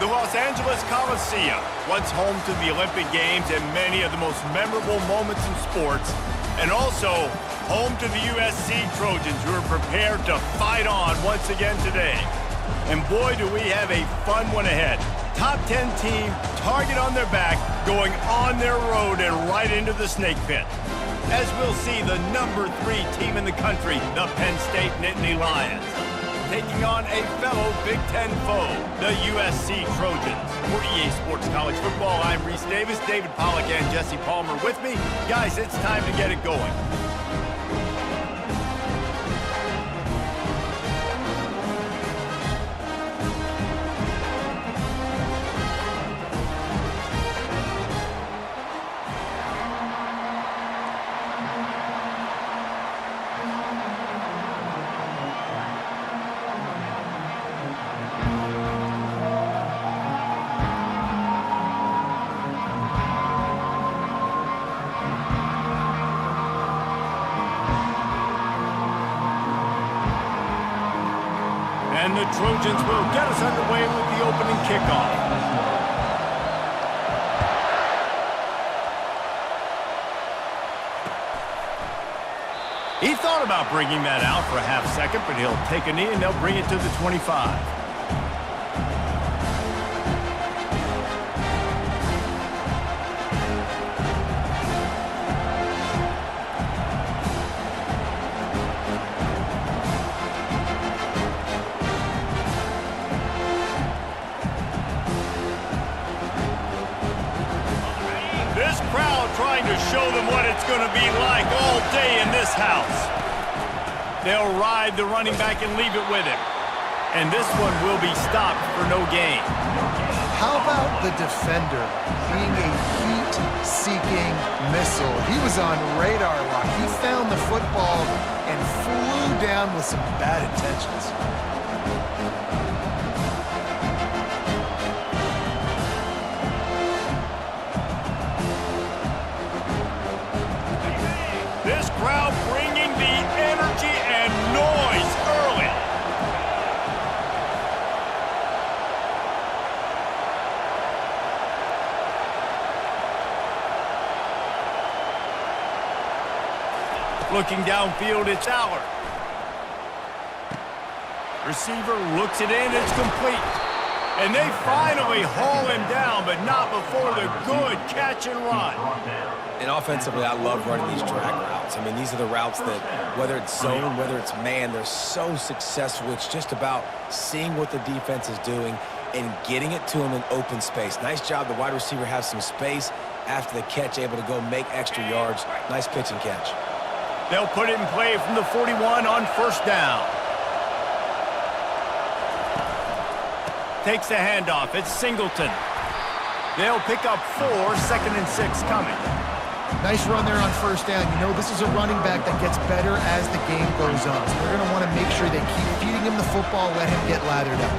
The Los Angeles Coliseum, once home to the Olympic Games and many of the most memorable moments in sports, and also home to the USC Trojans, who are prepared to fight on once again today. And boy, do we have a fun one ahead. Top 10 team, target on their back, going on their road and right into the snake pit. As we'll see, the number 3 team in the country, the Penn State Nittany Lions, taking on a fellow Big Ten foe, the USC Trojans. For EA Sports College Football, I'm Reese Davis, David Pollack and Jesse Palmer with me. Guys, it's time to get it going. And the Trojans will get us underway with the opening kickoff. He thought about bringing that out for a half second, but he'll take a knee and they'll bring it to the 25. This crowd trying to show them what it's going to be like all day in this house. They'll ride the running back and leave it with him. And this one will be stopped for no gain. How about the defender being a heat-seeking missile? He was on radar lock. He found the football and flew down with some bad intentions. This crowd bringing the energy and noise early. Looking downfield, it's Allard. Receiver looks it in, it's complete. And they finally haul him down, but not before the good catch and run. And offensively, I love running these drag routes. I mean, these are the routes that, whether it's zone, whether it's man, they're so successful. It's just about seeing what the defense is doing and getting it to them in open space. Nice job. The wide receiver has some space after the catch, able to go make extra yards. Nice pitch and catch. They'll put it in play from the 41 on first down. Takes the handoff. It's Singleton. They'll pick up 4, 2nd and 6 coming. Nice run there on first down. You know, this is a running back that gets better as the game goes on. So they're going to want to make sure they keep feeding him the football, let him get lathered up.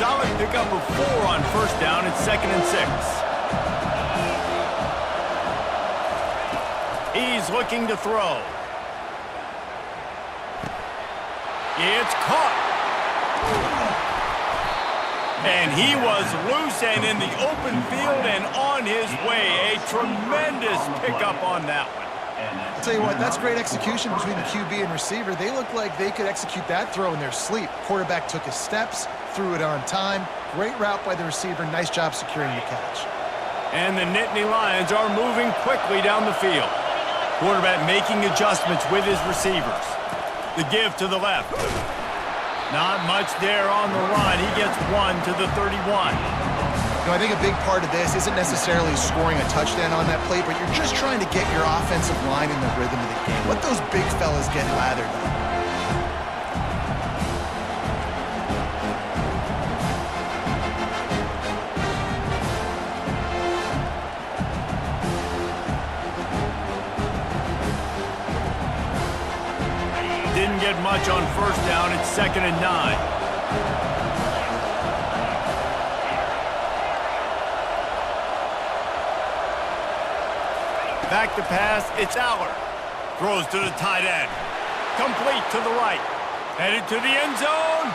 Solid pickup of 4 on first down. It's 2nd and 6. He's looking to throw. It's caught. And he was loose and in the open field and on his way. A tremendous pickup on that one. I'll tell you what, that's great execution between the QB and receiver. They looked like they could execute that throw in their sleep. Quarterback took his steps, threw it on time. Great route by the receiver. Nice job securing the catch. And the Nittany Lions are moving quickly down the field. Quarterback making adjustments with his receivers. The give to the left. Not much there on the run. He gets 1 to the 31. You know, I think a big part of this isn't necessarily scoring a touchdown on that play, but you're just trying to get your offensive line in the rhythm of the game. Let those big fellas get lathered up. Didn't get much on first down. It's 2nd and 9. Back to pass. It's Allard. Throws to the tight end. Complete to the right. Headed to the end zone.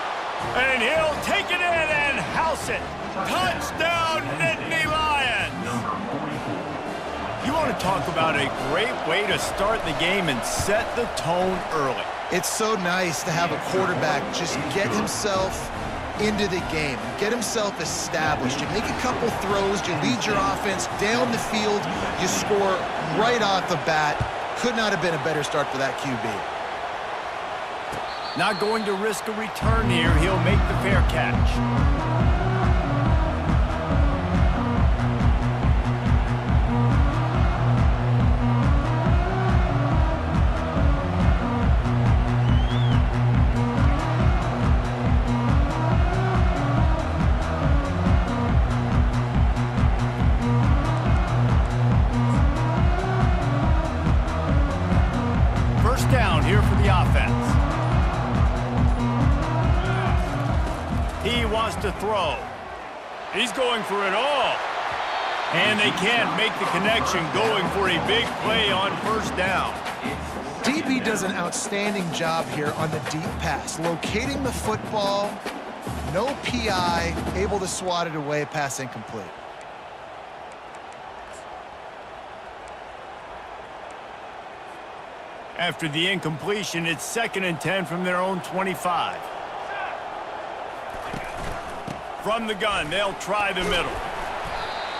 And he'll take it in and house it. Touchdown, Nittany Lions! You want to talk about a great way to start the game and set the tone early. It's so nice to have a quarterback just get himself into the game, get himself established. You make a couple throws, you lead your offense down the field, you score right off the bat. Could not have been a better start for that QB. Not going to risk a return here. He'll make the fair catch. First down here for the offense. He wants to throw. He's going for it all. And they can't make the connection, going for a big play on first down. DB does an outstanding job here on the deep pass, locating the football, no PI, able to swat it away, pass incomplete. After the incompletion, it's 2nd and 10 from their own 25. From the gun, they'll try the middle.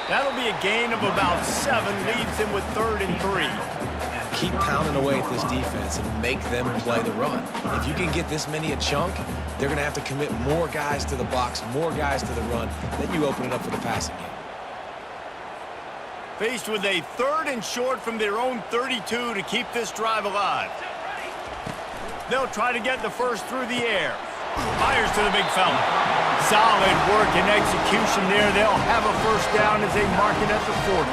That'll be a gain of about 7, leaves them with 3rd and 3. Keep pounding away at this defense and make them play the run. If you can get this many a chunk, they're going to have to commit more guys to the box, more guys to the run. Then you open it up for the passing game. Faced with a 3rd and short from their own 32 to keep this drive alive. They'll try to get the first through the air. Fires to the big fella. Solid work and execution there. They'll have a first down as they mark it at the 40.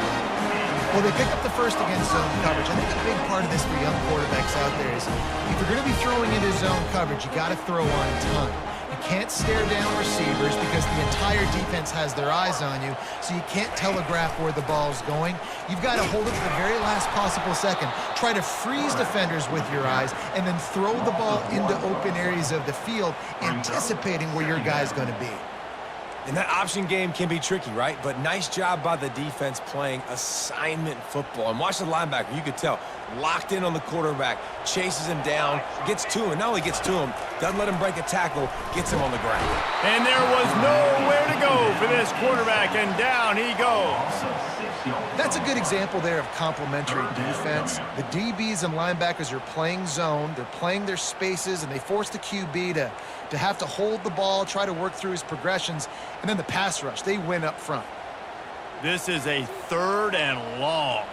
Well, they pick up the first against zone coverage. I think a big part of this for young quarterbacks out there is if you're going to be throwing into zone coverage, you got to throw on time. You can't stare down receivers because the entire defense has their eyes on you, so you can't telegraph where the ball's going. You've got to hold it to the very last possible second. Try to freeze defenders with your eyes, and then throw the ball into open areas of the field, anticipating where your guy's going to be. And that option game can be tricky, right? But nice job by the defense playing assignment football. And watch the linebacker. You could tell. Locked in on the quarterback. Chases him down. Gets to him. Not only gets to him, doesn't let him break a tackle. Gets him on the ground. And there was nowhere to go for this quarterback, and down he goes. That's a good example there of complementary defense. The DBs and linebackers are playing zone. They're playing their spaces, and they force the QB to have to hold the ball, try to work through his progressions, and then the pass rush. They win up front. This is a 3rd and long.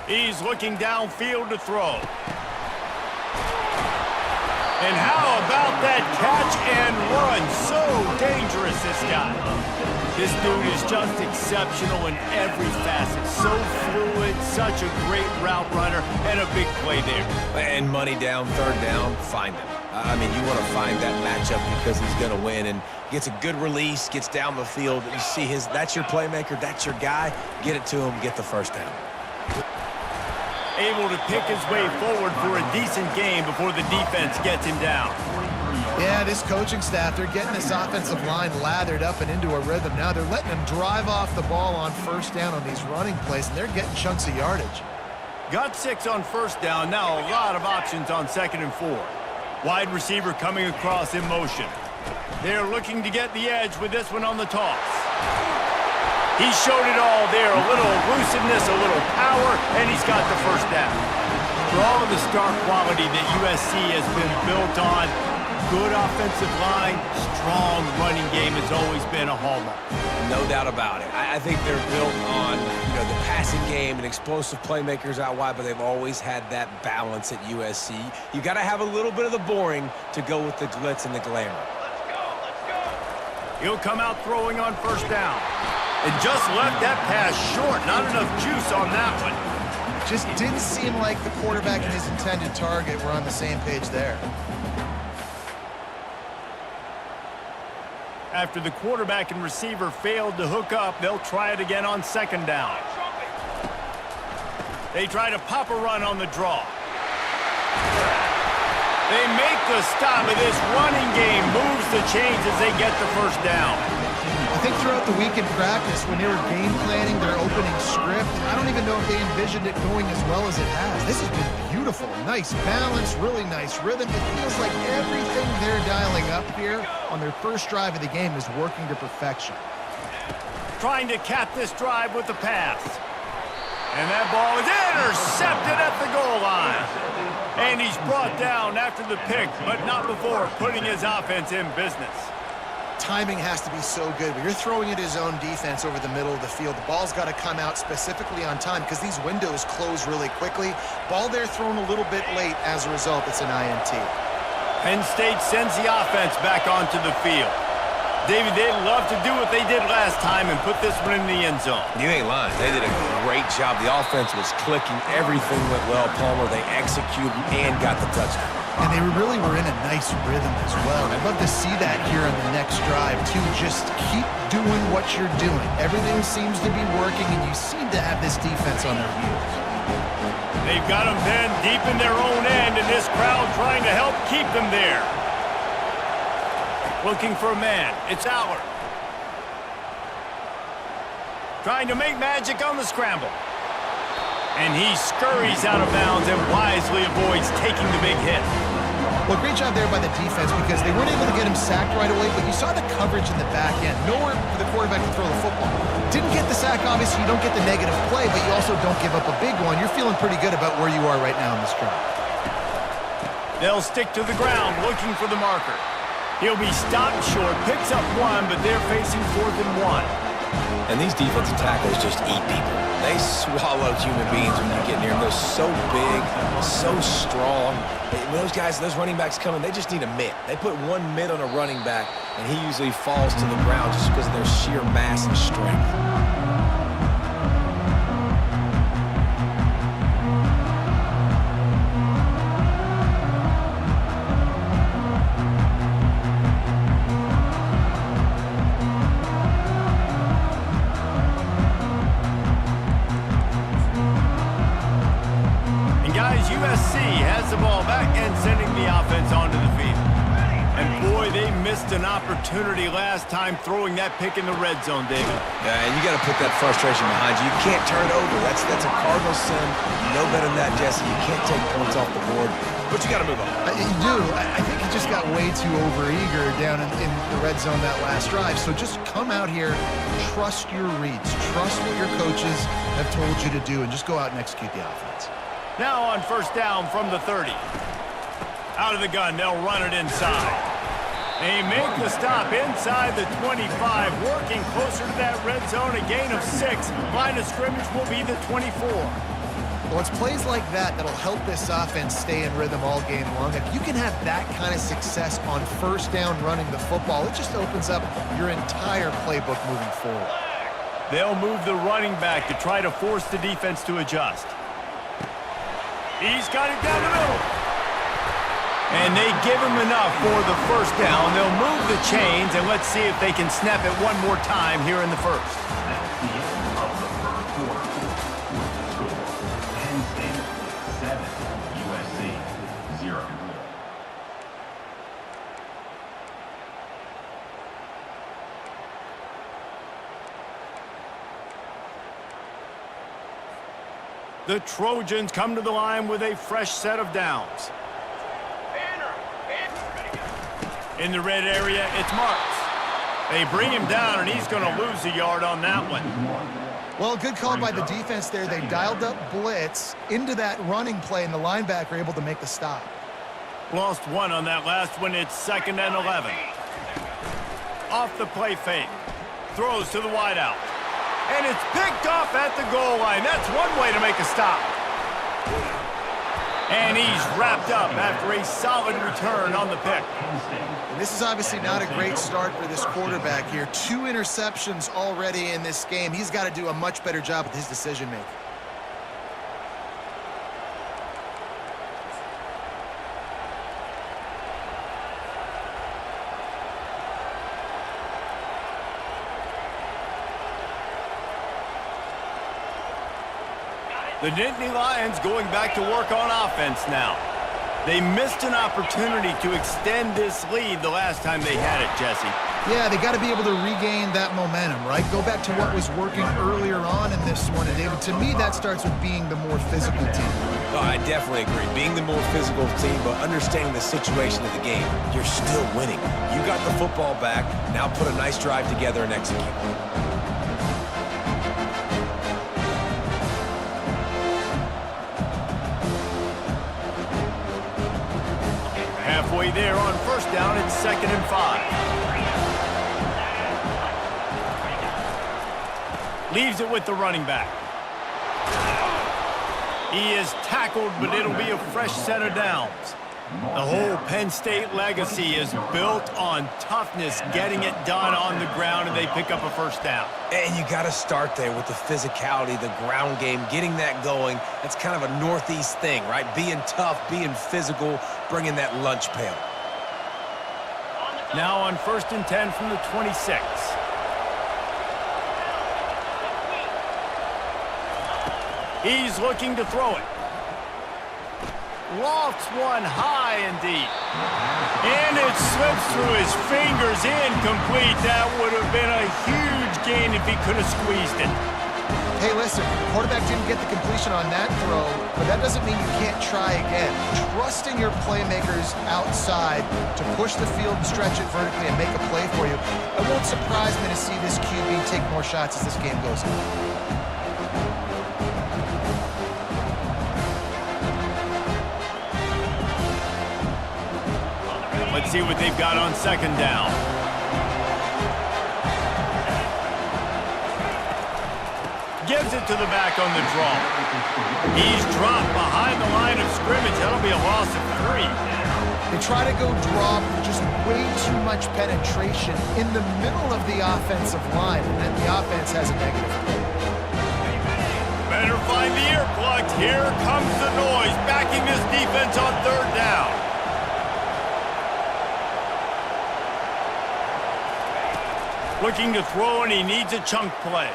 He's looking downfield to throw. And how about that catch and run? So dangerous, this guy. This dude is just exceptional in every facet. So fluid, such a great route runner, and a big play there. And money down, 3rd down, find him. I mean, you want to find that matchup because he's going to win, and gets a good release, gets down the field. You see that's your playmaker, that's your guy. Get it to him, get the first down. Able to pick his way forward for a decent game before the defense gets him down. Yeah, this coaching staff, they're getting this offensive line lathered up and into a rhythm. Now they're letting them drive off the ball on first down on these running plays, and they're getting chunks of yardage. Got 6 on first down. Now a lot of options on 2nd and 4. Wide receiver coming across in motion. They're looking to get the edge with this one on the toss. He showed it all there. A little elusiveness, a little power, and he's got the first down. For all of the star quality that USC has been built on, good offensive line, strong running game has always been a hallmark. No doubt about it. I think they're built on, the passing game and explosive playmakers out wide, but they've always had that balance at USC. You got to have a little bit of the boring to go with the glitz and the glamour. Let's go. He'll come out throwing on first down. And just left that pass short. Not enough juice on that one. Just didn't seem like the quarterback and his intended target were on the same page there. After the quarterback and receiver failed to hook up, they'll try it again on 2nd down. They try to pop a run on the draw. They make the stop, and this running game moves the chains as they get the first down. I think throughout the week in practice, when they were game planning their opening script, I don't even know if they envisioned it going as well as it has. This has been beautiful. Nice balance, really nice rhythm. It feels like everything they're dialing up here on their first drive of the game is working to perfection. Trying to cap this drive with the pass. And that ball is intercepted at the goal line. And he's brought down after the pick, but not before putting his offense in business. Timing has to be so good. When you're throwing at his own defense over the middle of the field, the ball's got to come out specifically on time because these windows close really quickly. Ball there thrown a little bit late. As a result, it's an INT. Penn State sends the offense back onto the field. David, they'd love to do what they did last time and put this one in the end zone. You ain't lying. They did a great job. The offense was clicking. Everything went well, Palmer. They executed and got the touchdown. And they really were in a nice rhythm as well. I'd love to see that here on the next drive, too. Just keep doing what you're doing. Everything seems to be working, and you seem to have this defense on their heels. They've got them pinned deep in their own end, and this crowd trying to help keep them there. Looking for a man. It's Allard. Trying to make magic on the scramble. And he scurries out of bounds and wisely avoids taking the big hit. Well, great job there by the defense because they weren't able to get him sacked right away, but you saw the coverage in the back end. Nowhere for the quarterback to throw the football. Didn't get the sack, obviously. You don't get the negative play, but you also don't give up a big one. You're feeling pretty good about where you are right now in this drive. They'll stick to the ground looking for the marker. He'll be stopped short, picks up one, but they're facing 4th and 1. And these defensive tackles just eat people. They swallow human beings when you get near them. They're so big, so strong. When those guys, those running backs come in, they just need a mitt. They put one mitt on a running back, and he usually falls to the ground just because of their sheer mass and strength. USC has the ball back and sending the offense onto the field. And boy, they missed an opportunity last time throwing that pick in the red zone, David. Yeah, and you got to put that frustration behind you. You can't turn it over. That's a cardinal sin. You know better than that, Jesse. You can't take points off the board, but you got to move on. You do. I think he just got way too overeager down in the red zone that last drive. So just come out here, trust your reads, trust what your coaches have told you to do, and just go out and execute the offense. Now on first down from the 30. Out of the gun, they'll run it inside. They make the stop inside the 25, working closer to that red zone, a gain of 6. Line of scrimmage will be the 24. Well, it's plays like that that'll help this offense stay in rhythm all game long. If you can have that kind of success on first down running the football, it just opens up your entire playbook moving forward. They'll move the running back to try to force the defense to adjust. He's got it down the middle. And they give him enough for the first down. They'll move the chains, and let's see if they can snap it one more time here in the first. That's the end of the first quarter. Penn State 7, USC 0. The Trojans come to the line with a fresh set of downs. In the red area, it's Marks. They bring him down, and he's going to lose a yard on that one. Well, good call by the defense there. They dialed up blitz into that running play, and the linebacker able to make the stop. Lost one on that last one. It's 2nd and 11. Off the play fake. Throws to the wideout. And it's picked off at the goal line. That's one way to make a stop. And he's wrapped up after a solid return on the pick. And this is obviously not a great start for this quarterback here. 2 interceptions already in this game. He's got to do a much better job with his decision-making. The Nittany Lions going back to work on offense now. They missed an opportunity to extend this lead the last time they had it, Jesse. Yeah, they got to be able to regain that momentum, right? Go back to what was working earlier on in this one. And David, to me, that starts with being the more physical team. Oh, I definitely agree. Being the more physical team, but understanding the situation of the game. You're still winning. You got the football back. Now put a nice drive together and execute. Halfway there on first down, it's 2nd and 5. Leaves it with the running back. He is tackled, but it'll be a fresh set of downs. The whole Penn State legacy is built on toughness, getting it done on the ground, and they pick up a first down. And you got to start there with the physicality, the ground game, getting that going. That's kind of a Northeast thing, right? Being tough, being physical, bringing that lunch pail. Now on 1st and 10 from the 26. He's looking to throw it. Lofts one high and deep. And it slips through his fingers, incomplete. That would have been a huge gain if he could have squeezed it. Hey, listen, quarterback didn't get the completion on that throw, but that doesn't mean you can't try again. Trusting your playmakers outside to push the field and stretch it vertically and make a play for you. It won't surprise me to see this QB take more shots as this game goes on. Let's see what they've got on 2nd down. Gives it to the back on the draw. He's dropped behind the line of scrimmage. That'll be a loss of 3. They try to go drop, just way too much penetration in the middle of the offensive line, and then the offense has a negative play. Better find the earplugs. Here comes the noise, backing this defense on 3rd down. Looking to throw, and he needs a chunk play.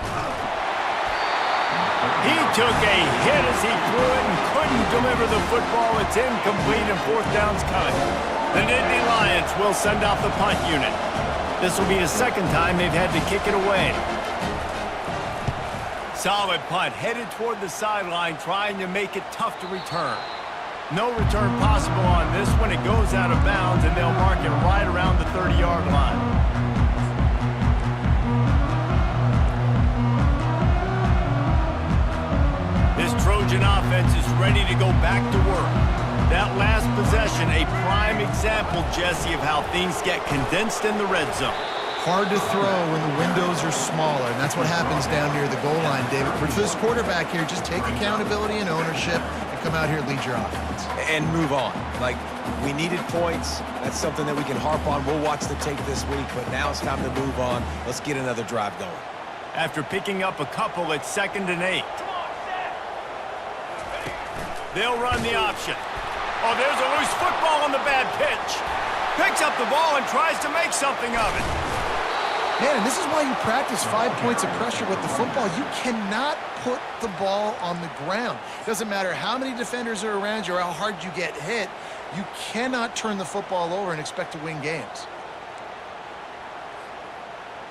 He took a hit as he threw it and couldn't deliver the football. It's incomplete, and 4th down's coming. The Nittany Lions will send out the punt unit. This will be the 2nd time they've had to kick it away. Solid punt, headed toward the sideline, trying to make it tough to return. No return possible on this one. It goes out of bounds, and they'll mark it right around the 30-yard line. Trojan offense is ready to go back to work. That last possession, a prime example, Jesse, of how things get condensed in the red zone. Hard to throw when the windows are smaller, and that's what happens down near the goal line, David. For this quarterback here, just take accountability and ownership and come out here and lead your offense. And move on. Like, we needed points. That's something that we can harp on. We'll watch the tape this week, but now it's time to move on. Let's get another drive going. After picking up a couple, it's 2nd and 8. They'll run the option. Oh, there's a loose football on the bad pitch. Picks up the ball and tries to make something of it. Man, and this is why you practice 5 points of pressure with the football. You cannot put the ball on the ground. Doesn't matter how many defenders are around you or how hard you get hit. You cannot turn the football over and expect to win games.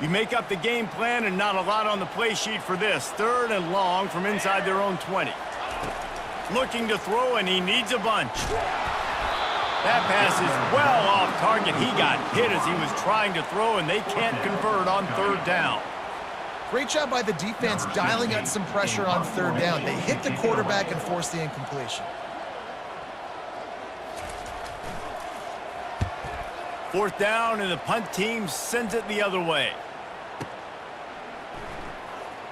You make up the game plan and not a lot on the play sheet for this. 3rd and long from inside their own 20. Looking to throw, and he needs a bunch. That pass is well off target. He got hit as he was trying to throw, and they can't convert on 3rd down. Great job by the defense dialing out some pressure on 3rd down. They hit the quarterback and forced the incompletion. 4th down, and the punt team sends it the other way.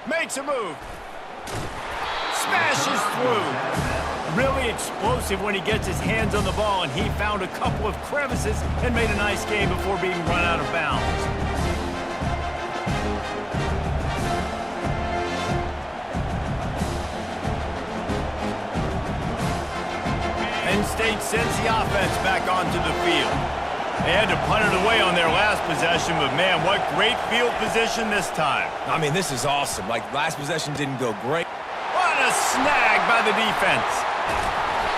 Makes a move. Smashes through. Really explosive when he gets his hands on the ball, and he found a couple of crevices and made a nice game before being run out of bounds. Penn State sends the offense back onto the field. They had to punt it away on their last possession, but man, what great field position this time. I mean, this is awesome. Like, last possession didn't go great. What a snagged by the defense.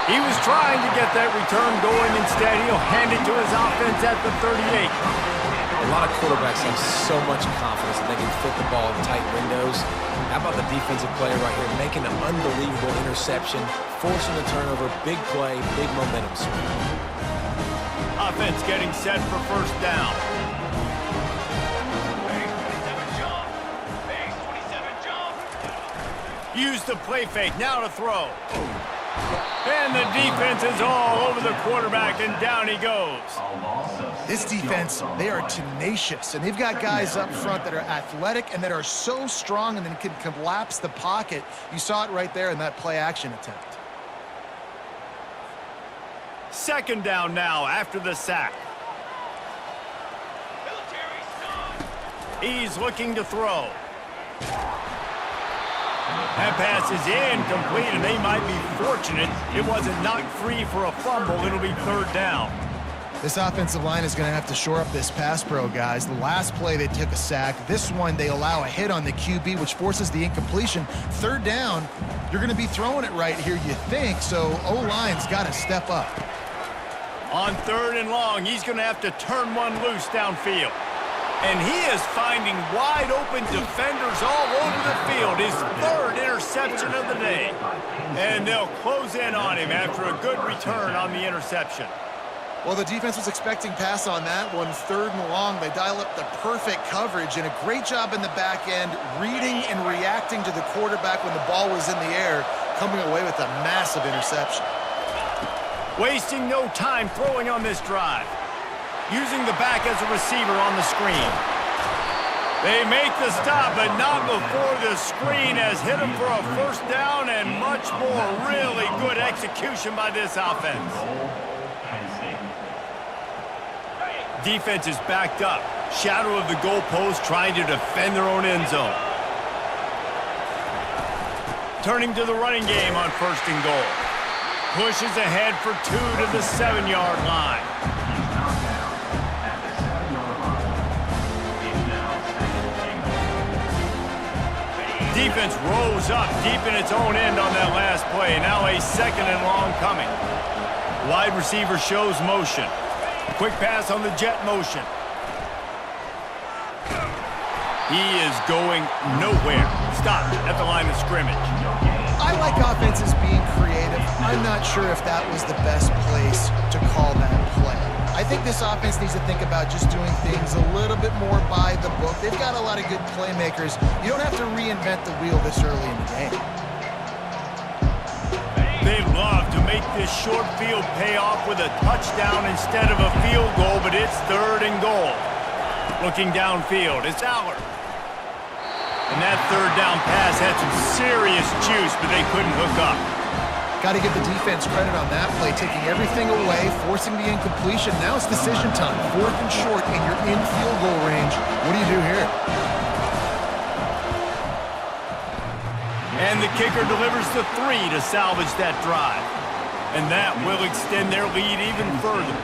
He was trying to get that return going. Instead, he'll hand it to his offense at the 38. A lot of quarterbacks have so much confidence that they can fit the ball in tight windows. How about the defensive player right here making an unbelievable interception, forcing a turnover, big play, big momentum swing. Offense getting set for first down. Use the play fake, now to throw. And the defense is all over the quarterback, and down he goes. This defense, they are tenacious, and they've got guys up front that are athletic and that are so strong and then can collapse the pocket. You saw it right there in that play-action attempt. Second down now after the sack. He's looking to throw. That pass is incomplete, and they might be fortunate it wasn't knocked free for a fumble. It'll be third down. This offensive line is going to have to shore up this pass pro, guys. The last play, they took a sack. This one, they allow a hit on the QB, which forces the incompletion. Third down, you're going to be throwing it right here, you think, so O-line's got to step up. On third and long, he's going to have to turn one loose downfield. And he is finding wide-open defenders all over the field. His third interception of the day. And they'll close in on him after a good return on the interception. Well, the defense was expecting pass on that one. Third and long, they dial up the perfect coverage and a great job in the back end, reading and reacting to the quarterback when the ball was in the air, coming away with a massive interception. Wasting no time throwing on this drive. Using the back as a receiver on the screen. They make the stop, but not before the screen has hit him for a first down and much more. Really good execution by this offense. Defense is backed up. Shadow of the goalpost trying to defend their own end zone. Turning to the running game on first and goal. Pushes ahead for 2 to the 7-yard line. Defense rose up deep in its own end on that last play. Now a second and long coming. Wide receiver shows motion. Quick pass on the jet motion. He is going nowhere. Stopped at the line of scrimmage. I like offenses being creative. I'm not sure if that was the best place to call that play. I think this offense needs to think about just doing things a little bit more by the book. They've got a lot of good playmakers. You don't have to reinvent the wheel this early in the game. They love to make this short field pay off with a touchdown instead of a field goal, but it's third and goal. Looking downfield, it's Aller. And that third down pass had some serious juice, but they couldn't hook up. Got to give the defense credit on that play, taking everything away, forcing the incompletion. Now it's decision time. Fourth and short, and you're in field goal range. What do you do here? And the kicker delivers the 3 to salvage that drive. And that will extend their lead even further.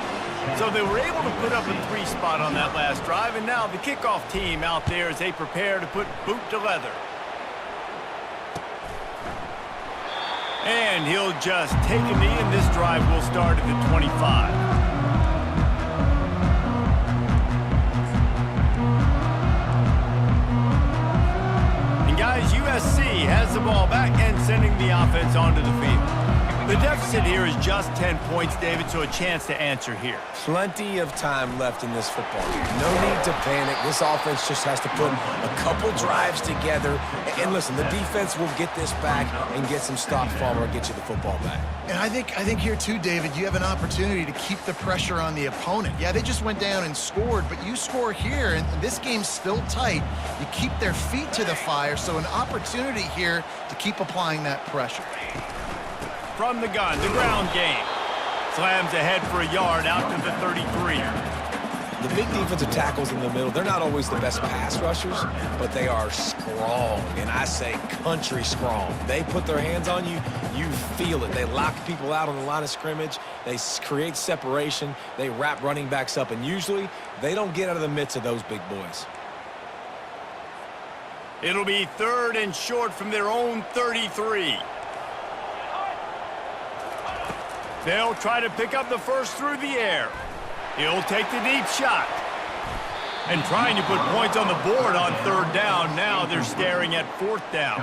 So they were able to put up a 3 spot on that last drive, and now the kickoff team out there as they prepare to put boot to leather. And he'll just take a knee, and this drive will start at the 25. And guys, USC has the ball back and sending the offense onto the field. The deficit here is just 10 points, David, so a chance to answer here. Plenty of time left in this football game. No need to panic. This offense just has to put a couple drives together. And listen, the defense will get this back and get some stops forward and get you the football back. And I think here too, David, you have an opportunity to keep the pressure on the opponent. Yeah, they just went down and scored, but you score here, and this game's still tight. You keep their feet to the fire, so an opportunity here to keep applying that pressure. From the gun, the ground game. Slams ahead for a yard out to the 33. The big defensive tackles in the middle, they're not always the best pass rushers, but they are strong, and I say country strong. They put their hands on you, you feel it. They lock people out on the line of scrimmage. They create separation. They wrap running backs up, and usually they don't get out of the midst of those big boys. It'll be third and short from their own 33. They'll try to pick up the first through the air. He'll take the deep shot. And trying to put points on the board on third down. Now they're staring at fourth down.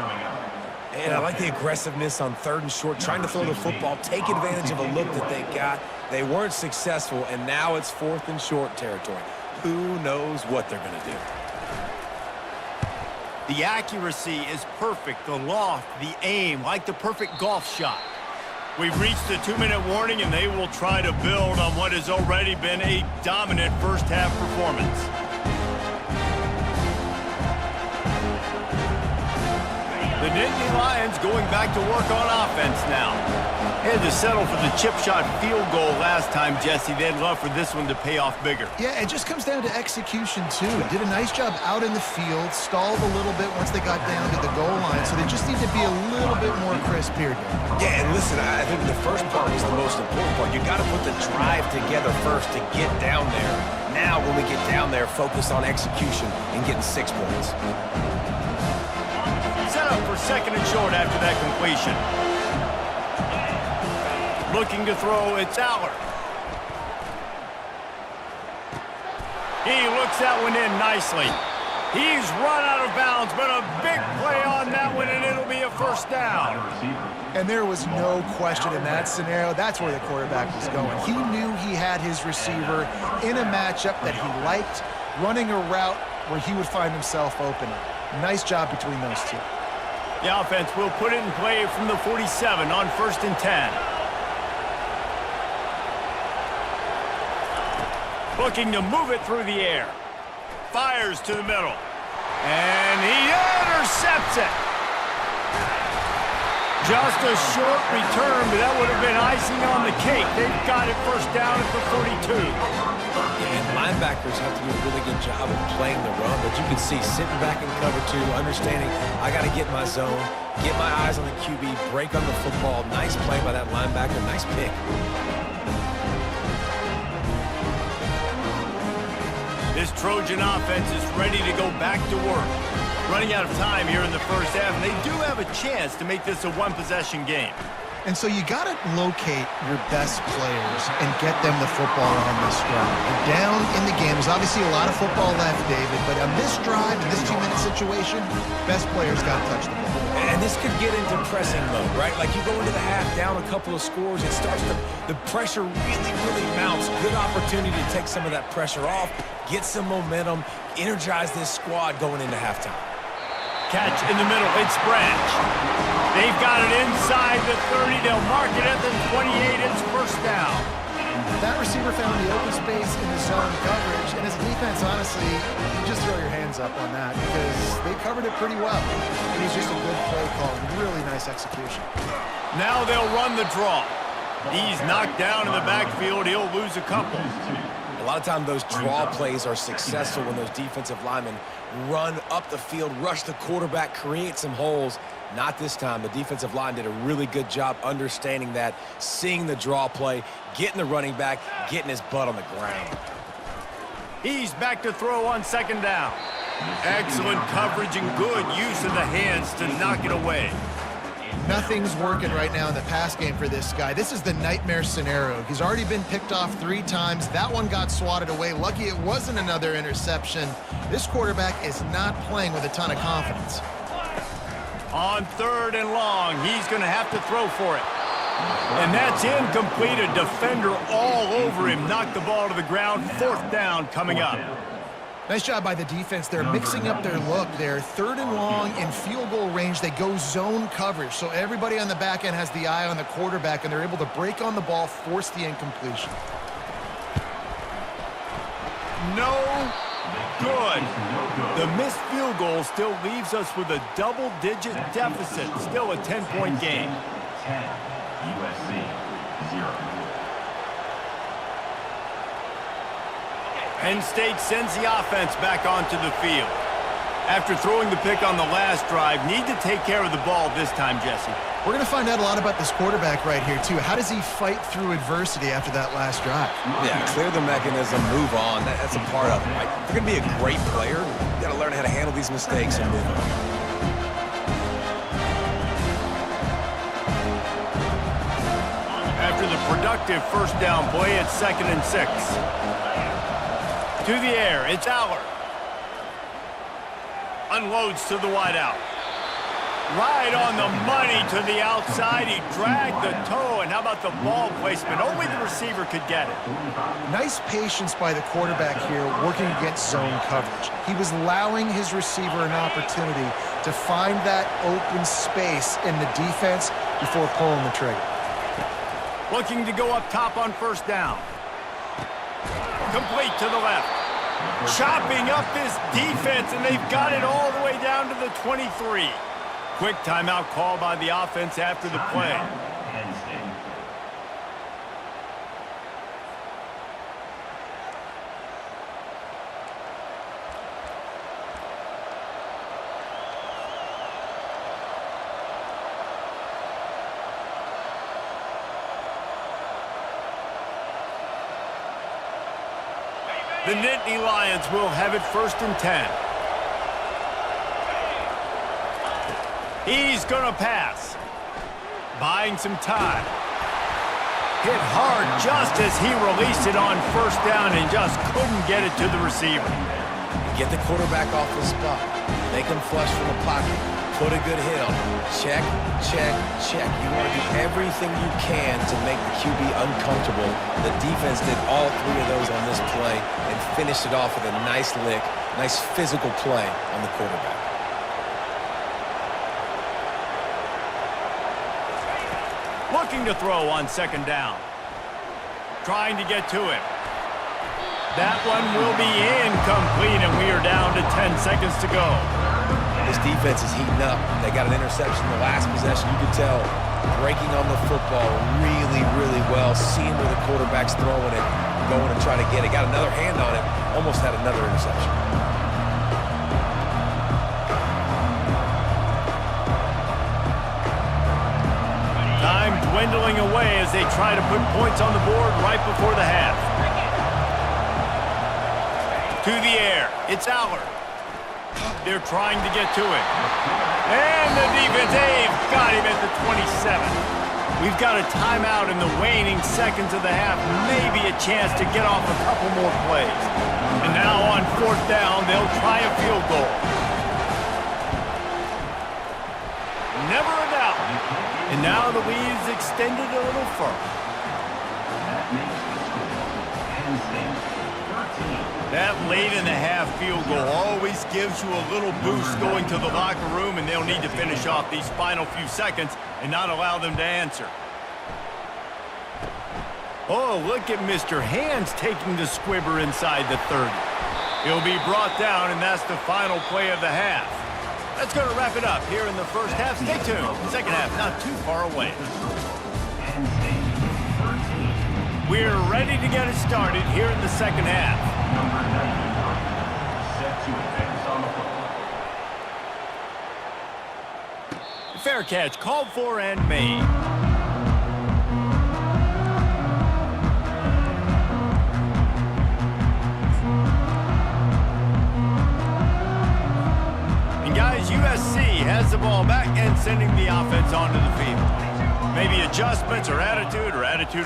And I like the aggressiveness on third and short, trying to throw the football, take advantage of a look that they got. They weren't successful, and now it's fourth and short territory. Who knows what they're going to do? The accuracy is perfect, the loft, the aim, like the perfect golf shot. We've reached the 2-minute warning, and they will try to build on what has already been a dominant first-half performance. The Nittany Lions going back to work on offense now. They had to settle for the chip shot field goal last time, Jesse. They'd love for this one to pay off bigger. Yeah, it just comes down to execution, too. Did a nice job out in the field, stalled a little bit once they got down to the goal line, so they just need to be a little bit more crisp here. Yeah, and listen, I think the first part was the most important part. You got to put the drive together first to get down there. Now, when we get down there, focus on execution and getting 6 points. Set up for second and short after that completion. Looking to throw, it's Aller. He looks that one in nicely. He's run out of bounds, but a big play on that one, and it'll be a first down. And there was no question in that scenario. That's where the quarterback was going. He knew he had his receiver in a matchup that he liked, running a route where he would find himself open. Nice job between those two. The offense will put it in play from the 47 on 1st and 10. Looking to move it through the air. Fires to the middle. And he intercepts it. Just a short return, but that would have been icing on the cake. They've got it first down at the 42. And linebackers have to do a really good job of playing the run, but you can see sitting back in cover 2, understanding I got to get my zone, get my eyes on the QB, break on the football. Nice play by that linebacker, nice pick. This Trojan offense is ready to go back to work. Running out of time here in the first half, and they do have a chance to make this a one-possession game. And so you got to locate your best players and get them the football on this drive. You're down in the game. There's obviously a lot of football left, David, but on this drive, in this 2-minute situation, best players got to touch the ball. And this could get into pressing mode, right? Like you go into the half down a couple of scores, it starts to, the pressure really mounts. Good opportunity to take some of that pressure off, get some momentum, energize this squad going into halftime. Catch in the middle, it's Branch. They've got it inside the 30. They'll mark it at the 28. It's first down. That receiver found the open space in the zone coverage, and as a defense, honestly, you just throw your hands up on that because they covered it pretty well. It was just a good play call, really nice execution. Now they'll run the draw. He's knocked down in the backfield. He'll lose a couple. A lot of times those draw plays are successful when those defensive linemen run up the field, rush the quarterback, create some holes. Not this time. The defensive line did a really good job understanding that, seeing the draw play, getting the running back, getting his butt on the ground. He's back to throw on second down. Excellent coverage and good use of the hands to knock it away. Nothing's working right now in the pass game for this guy. This is the nightmare scenario. He's already been picked off 3 times. That one got swatted away. Lucky it wasn't another interception. This quarterback is not playing with a ton of confidence. On 3rd and long, he's going to have to throw for it. And that's incomplete. A defender all over him. Knocked the ball to the ground. 4th down coming up. Nice job by the defense. They're mixing up their look. They're 3rd and long in field goal range. They go zone coverage. So everybody on the back end has the eye on the quarterback, and they're able to break on the ball, force the incompletion. No good. The missed field goal still leaves us with a double-digit deficit. Still a 10-point game. 10, USC, 0. Penn State sends the offense back onto the field. After throwing the pick on the last drive, need to take care of the ball this time, Jesse. We're going to find out a lot about this quarterback right here, too. How does he fight through adversity after that last drive? Yeah, clear the mechanism, move on. That's a part of it, right? If you're going to be a great player, you got to learn how to handle these mistakes and move on. After the productive first down play at 2nd and 6. To the air, it's Aller. Unloads to the wideout. Right on the money to the outside. He dragged the toe, and how about the ball placement? Only the receiver could get it. Nice patience by the quarterback here working against zone coverage. He was allowing his receiver an opportunity to find that open space in the defense before pulling the trigger. Looking to go up top on first down. Complete to the left. Chopping up this defense, and they've got it all the way down to the 23. Quick timeout call by the offense after the play. The Nittany Lions will have it 1st and 10. He's going to pass. Buying some time. Hit hard just as he released it on first down and just couldn't get it to the receiver. Get the quarterback off the spot. Make him flush from the pocket. Put a good hit on him. Check, check, check. You want to do everything you can to make the QB uncomfortable. The defense did all 3 of those on this play and finished it off with a nice lick, nice physical play on the quarterback. Looking to throw on 2nd down. Trying to get to him. That one will be incomplete, and we are down to 10 seconds to go. This defense is heating up. They got an interception in the last possession. You could tell breaking on the football really, really well, seeing where the quarterback's throwing it, going and trying to get it. Got another hand on it, almost had another interception. Time dwindling away as they try to put points on the board right before the half. To the air, it's Aller. They're trying to get to it. And the defense, they've got him at the 27. We've got a timeout in the waning seconds of the half. Maybe a chance to get off a couple more plays. And now on 4th down, they'll try a field goal. Never a doubt. And now the lead is extended a little further. That late in the half field goal always gives you a little boost going to the locker room, and they'll need to finish off these final few seconds and not allow them to answer. Oh, look at Mr. Hands taking the squibber inside the 30. He'll be brought down, and that's the final play of the half. That's going to wrap it up here in the first half. Stay tuned. The second half not too far away. We're ready to get it started here in the second half. Set to advance on the football. Fair catch called for and made. And guys, USC has the ball back and sending the offense onto the field. Maybe adjustments or attitude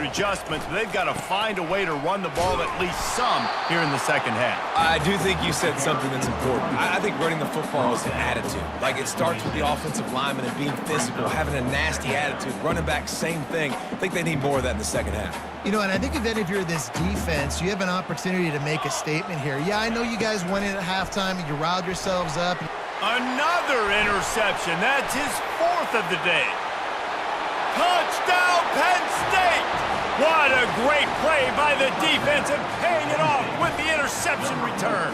adjustments, but they've got to find a way to run the ball at least some here in the second half. I do think you said something that's important. I think running the football is an attitude. Like, it starts with the offensive lineman and being physical, having a nasty attitude. Running back, same thing. I think they need more of that in the second half. You know, and I think if you're this defense, you have an opportunity to make a statement here. Yeah, I know you guys went in at halftime and you riled yourselves up. Another interception. That's his 4th of the day. Touchdown, Penn State! What a great play by the defense and paying it off with the interception return.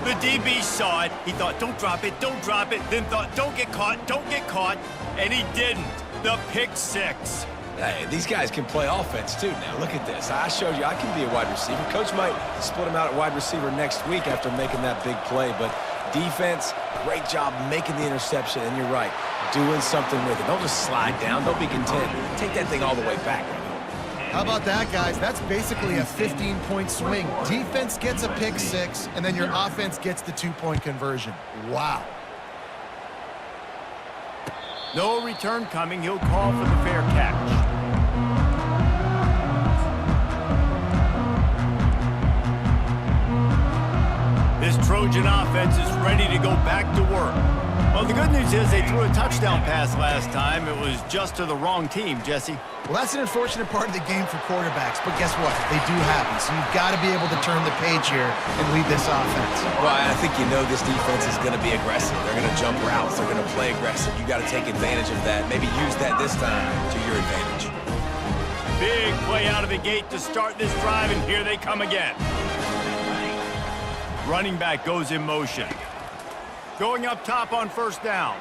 The DB saw it. He thought, don't drop it, then thought, don't get caught, and he didn't. The pick 6. Hey, these guys can play offense too now. Look at this. I showed you I can be a wide receiver. Coach might split him out at wide receiver next week after making that big play, but defense, great job making the interception, and you're right, doing something with it. Don't just slide down. Don't be content. Take that thing all the way back. How about that, guys? That's basically a 15-point swing. Defense gets a pick 6, and then your offense gets the 2-point conversion. Wow. No return coming. He'll call for the fair catch. This Trojan offense is ready to go back to work. Well, the good news is they threw a touchdown pass last time. It was just to the wrong team, Jesse. Well, that's an unfortunate part of the game for quarterbacks, but guess what? They do happen, so you've got to be able to turn the page here and lead this offense. Well, I think you know this defense is going to be aggressive. They're going to jump routes. They're going to play aggressive. You got to take advantage of that. Maybe use that this time to your advantage. Big play out of the gate to start this drive, and here they come again. Running back goes in motion. Going up top on first down.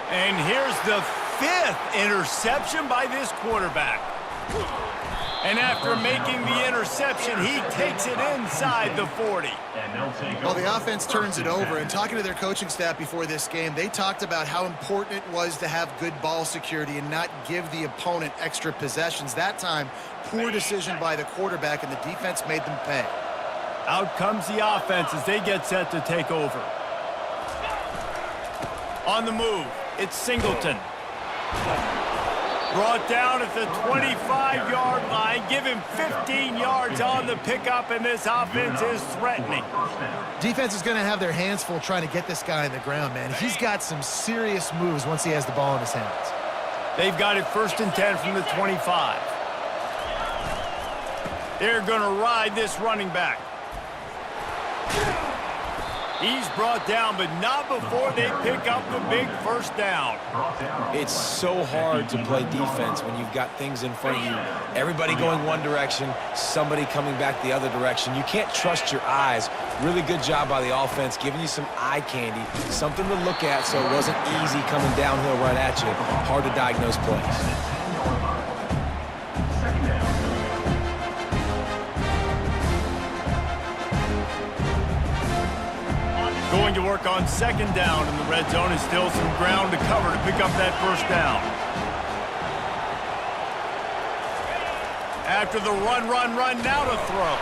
And here's the 5th interception by this quarterback. And after making the interception, he takes it inside the 40. Well, the offense turns it over, and talking to their coaching staff before this game, they talked about how important it was to have good ball security and not give the opponent extra possessions. That time, poor decision by the quarterback, and the defense made them pay. Out comes the offense as they get set to take over. On the move, it's Singleton. Brought down at the 25-yard line. Give him 15 yards on the pickup, and this offense is threatening. Defense is going to have their hands full trying to get this guy on the ground, man. He's got some serious moves once he has the ball in his hands. They've got it 1st and 10 from the 25. They're going to ride this running back. He's brought down, but not before they pick up the big first down. It's so hard to play defense when you've got things in front of you. Everybody going one direction, somebody coming back the other direction. You can't trust your eyes. Really good job by the offense, giving you some eye candy, something to look at so it wasn't easy coming downhill right at you. Hard to diagnose plays. Going to work on 2nd down in the red zone, and still some ground to cover to pick up that first down. After the run, now to throw.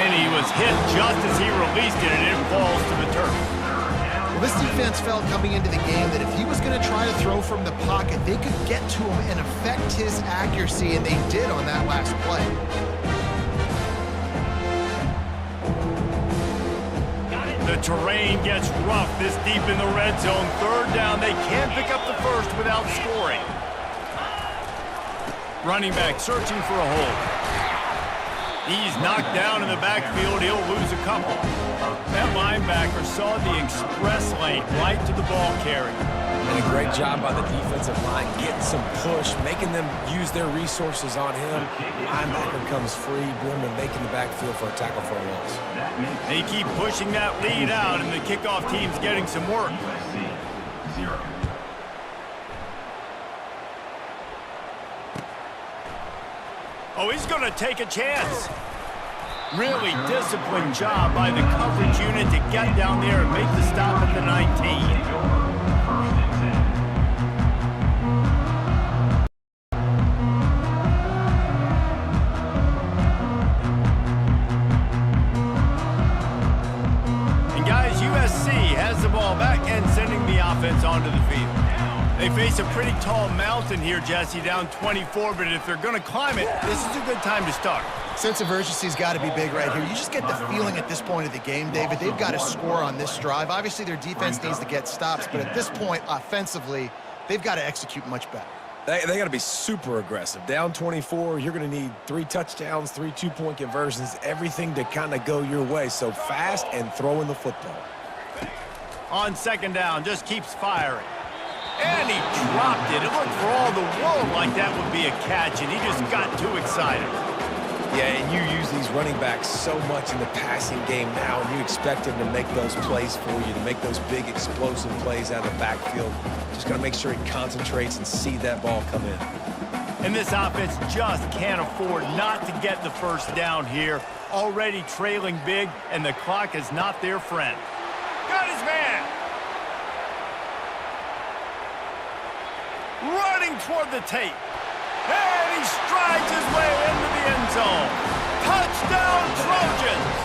And he was hit just as he released it, and it falls to the turf. Well, this defense felt coming into the game that if he was going to try to throw from the pocket, they could get to him and affect his accuracy, and they did on that last play. The terrain gets rough this deep in the red zone. 3rd down, they can't pick up the first without scoring. Running back searching for a hole. He's knocked down in the backfield. He'll lose a couple. That linebacker saw the express lane right to the ball carrier. And a great job by the defensive line, getting some push, making them use their resources on him. Linebacker comes free, Brimmer making the backfield for a tackle for a loss. They keep pushing that lead out, and the kickoff team's getting some work. Oh, he's going to take a chance. Really disciplined job by the coverage unit to get down there and make the stop at the 19. USC has the ball back and sending the offense onto the field. They face a pretty tall mountain here, Jesse, down 24, but if they're going to climb it, this is a good time to start. Sense of urgency's got to be big right here. You just get the feeling at this point of the game, David, they've got to score on this drive. Obviously, their defense needs to get stops, but at this point, offensively, they've got to execute much better. They got to be super aggressive. Down 24, you're going to need 3 touchdowns, 3 two-point conversions, everything to kind of go your way. So fast and throwing the football. On 2nd down, just keeps firing. And he dropped it. It looked for all the world like that would be a catch, and he just got too excited. Yeah, and you use these running backs so much in the passing game now, and you expect them to make those plays for you, to make those big explosive plays out of the backfield. Just got to make sure he concentrates and see that ball come in. And this offense just can't afford not to get the first down here. Already trailing big, and the clock is not their friend. Got his man. Running toward the tape. And he strides his way into the end zone. Touchdown, Trojans!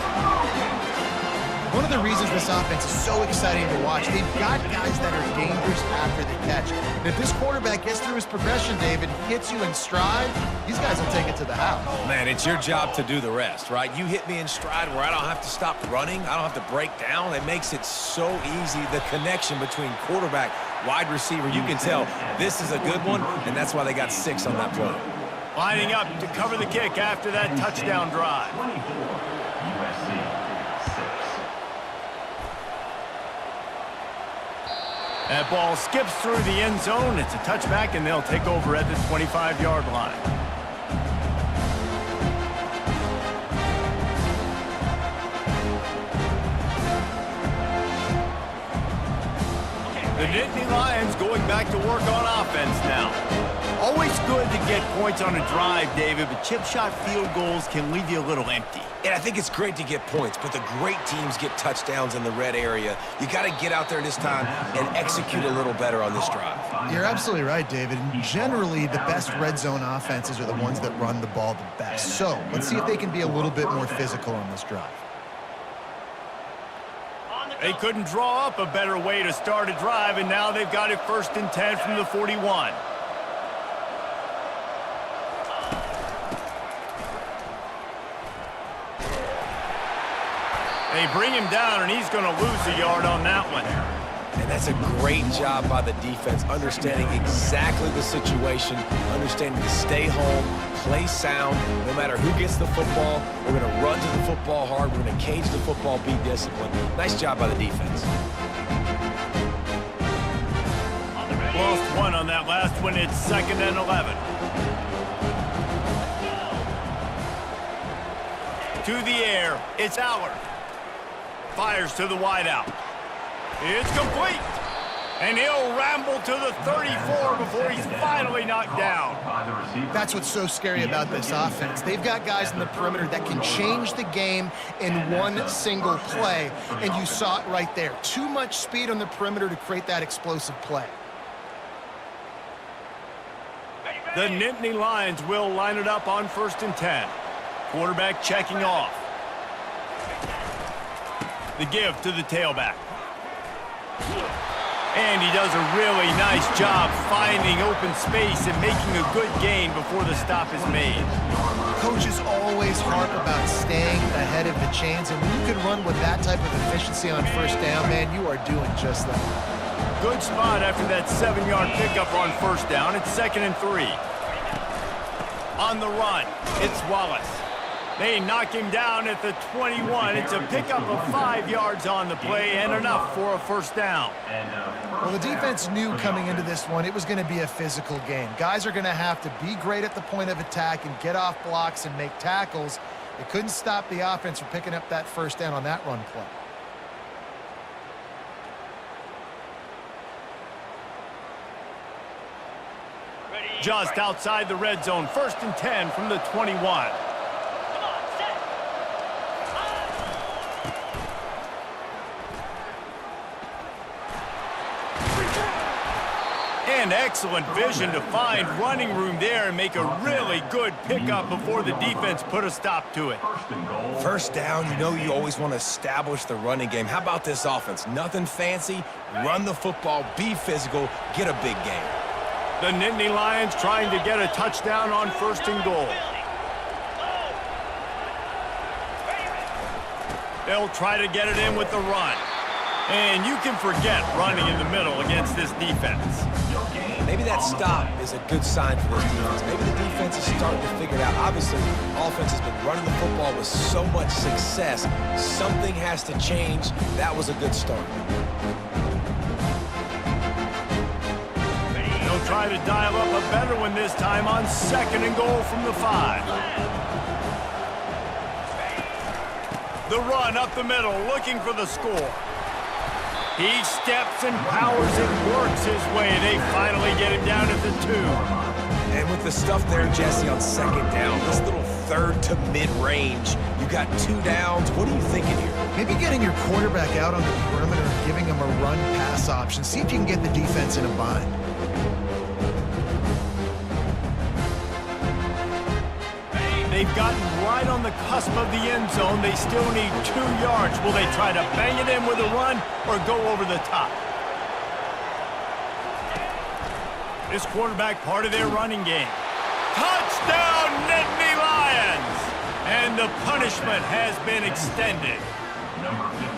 One of the reasons this offense is so exciting to watch, they've got guys that are dangerous after the catch. And if this quarterback gets through his progression, David, hits you in stride, these guys will take it to the house. Man, it's your job to do the rest, right? You hit me in stride where I don't have to stop running. I don't have to break down. It makes it so easy, the connection between quarterback, wide receiver. You can tell this is a good one, and that's why they got 6 on that play. Lining up to cover the kick after that touchdown drive. 24, USC 6. That ball skips through the end zone. It's a touchback, and they'll take over at the 25-yard line. The Nittany Lions going back to work on offense now. Always good to get points on a drive, David, but chip shot field goals can leave you a little empty. And I think it's great to get points, but the great teams get touchdowns in the red area. You got to get out there this time and execute a little better on this drive. You're absolutely right, David. And generally, the best red zone offenses are the ones that run the ball the best. So let's see if they can be a little bit more physical on this drive. They couldn't draw up a better way to start a drive, and now they've got it 1st and 10 from the 41. They bring him down, and he's going to lose a yard on that one. And that's a great job by the defense, understanding exactly the situation, understanding to stay home, play sound. No matter who gets the football, we're going to run to the football hard. We're going to cage the football, be disciplined. Nice job by the defense. Lost 1 on that last one. It's 2nd and 11. To the air. It's Allard. Fires to the wideout. It's complete. And he'll ramble to the 34 before he's finally knocked down. That's what's so scary about this offense. They've got guys in the perimeter that can change the game in one single play. And you saw it right there. Too much speed on the perimeter to create that explosive play. The Nittany Lions will line it up on 1st and 10. Quarterback checking off. The give to the tailback. And he does a really nice job finding open space and making a good gain before the stop is made. Coaches always harp about staying ahead of the chains, and when you can run with that type of efficiency on 1st down, man, you are doing just that. Good spot after that 7-yard pickup on 1st down. It's 2nd and 3. On the run, it's Wallace. They knock him down at the 21. It's a pickup of 5 yards on the play and enough for a 1st down. Well, the defense knew coming into this one it was going to be a physical game. Guys are going to have to be great at the point of attack and get off blocks and make tackles. They couldn't stop the offense from picking up that 1st down on that run play. Just outside the red zone, 1st and 10 from the 21. And excellent vision to find running room there and make a really good pickup before the defense put a stop to it. 1st down, you know you always want to establish the running game. How about this offense? Nothing fancy. Run the football, be physical, get a big gain. The Nittany Lions trying to get a touchdown on 1st and goal. They'll try to get it in with the run. And you can forget running in the middle against this defense. Maybe that stop is a good sign for this defense. Maybe the defense is starting to figure it out. Obviously, offense has been running the football with so much success. Something has to change. That was a good start. They'll try to dial up a better one this time on 2nd and goal from the 5. The run up the middle, looking for the score. He steps and powers and works his way. They finally get him down at the 2. And with the stuff there, Jesse, on 2nd down, this little 3rd to mid-range, you got 2 downs. What are you thinking here? Maybe getting your quarterback out on the perimeter and giving him a run-pass option. See if you can get the defense in a bind. They They've gotten right on the cusp of the end zone. They still need 2 yards. Will they try to bang it in with a run or go over the top? This quarterback part of their running game. Touchdown, Nittany Lions! And the punishment has been extended. Number 15.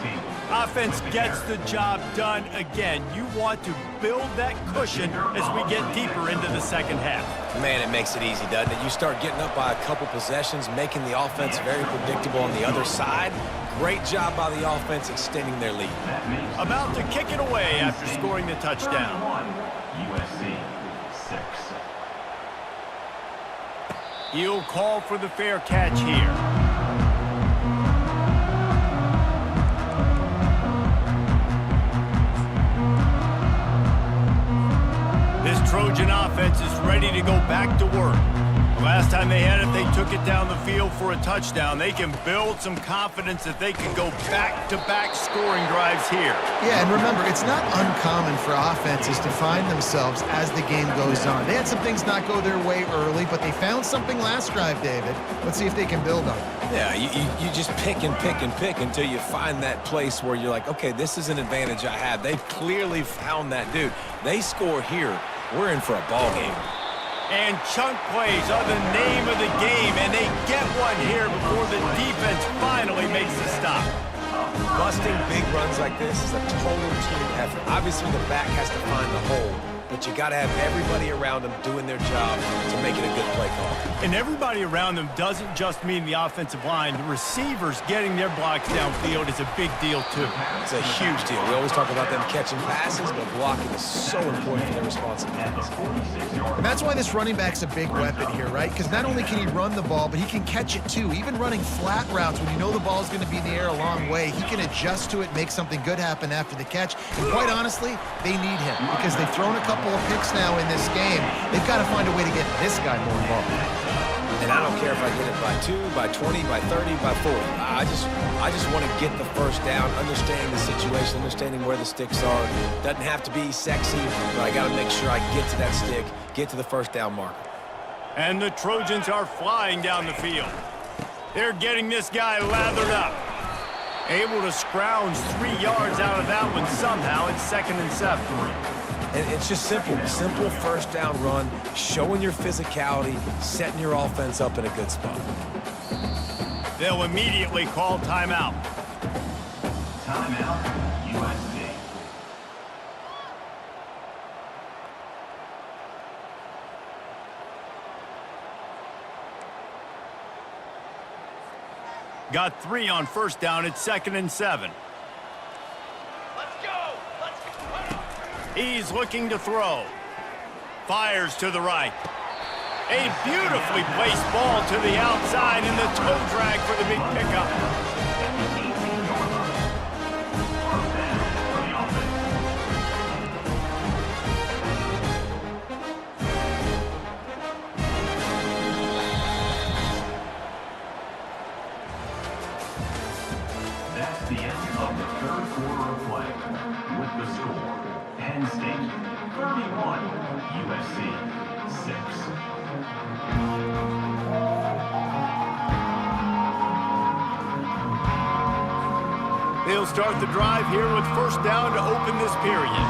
Offense gets the job done again. You want to build that cushion as we get deeper into the second half. Man, it makes it easy, doesn't it? You start getting up by a couple possessions, making the offense very predictable on the other side. Great job by the offense extending their lead. About to kick it away after scoring the touchdown. USC 6. He'll call for the fair catch here. This Trojan offense is ready to go back to work. The last time they had it, they took it down the field for a touchdown. They can build some confidence that they can go back-to-back scoring drives here. Yeah, and remember, it's not uncommon for offenses to find themselves as the game goes on. They had some things not go their way early, but they found something last drive, David. Let's see if they can build on it. Yeah, you just pick and pick and pick until you find that place where you're like, okay, this is an advantage I have. They clearly found that, dude. They score here, we're in for a ball game. And chunk plays are the name of the game, and they get one here before the defense finally makes the stop. Busting big runs like this is a total team effort. Obviously, the back has to find the hole, but you got to have everybody around them doing their job to make it a good play call. And everybody around them doesn't just mean the offensive line. The receivers getting their blocks downfield is a big deal, too. It's a huge deal. We always talk about them catching passes, but blocking is so important for their responsibilities. And that's why this running back's a big weapon here, right? Because not only can he run the ball, but he can catch it, too. Even running flat routes when you know the ball's going to be in the air a long way, he can adjust to it, make something good happen after the catch. And quite honestly, they need him because they've thrown a couple of picks now in this game. They've got to find a way to get this guy more involved. And I don't care if I get it by 2, by 20, by 30, by 40. I just want to get the first down, understanding the situation, understanding where the sticks are. Doesn't have to be sexy, but I got to make sure I get to that stick, get to the first down marker. And the Trojans are flying down the field. They're getting this guy lathered up. Able to scrounge 3 yards out of that one somehow. It's 2nd and 7. And it's just simple first down run, showing your physicality, setting your offense up in a good spot. They'll immediately call timeout. Timeout, USC. Got 3 on first down. It's 2nd and 7. He's looking to throw. Fires to the right. A beautifully placed ball to the outside and the toe drag for the big pickup. That's the end of the 3rd quarter of play. With the score, Penn State 31, USC 6. They'll start the drive here with first down to open this period.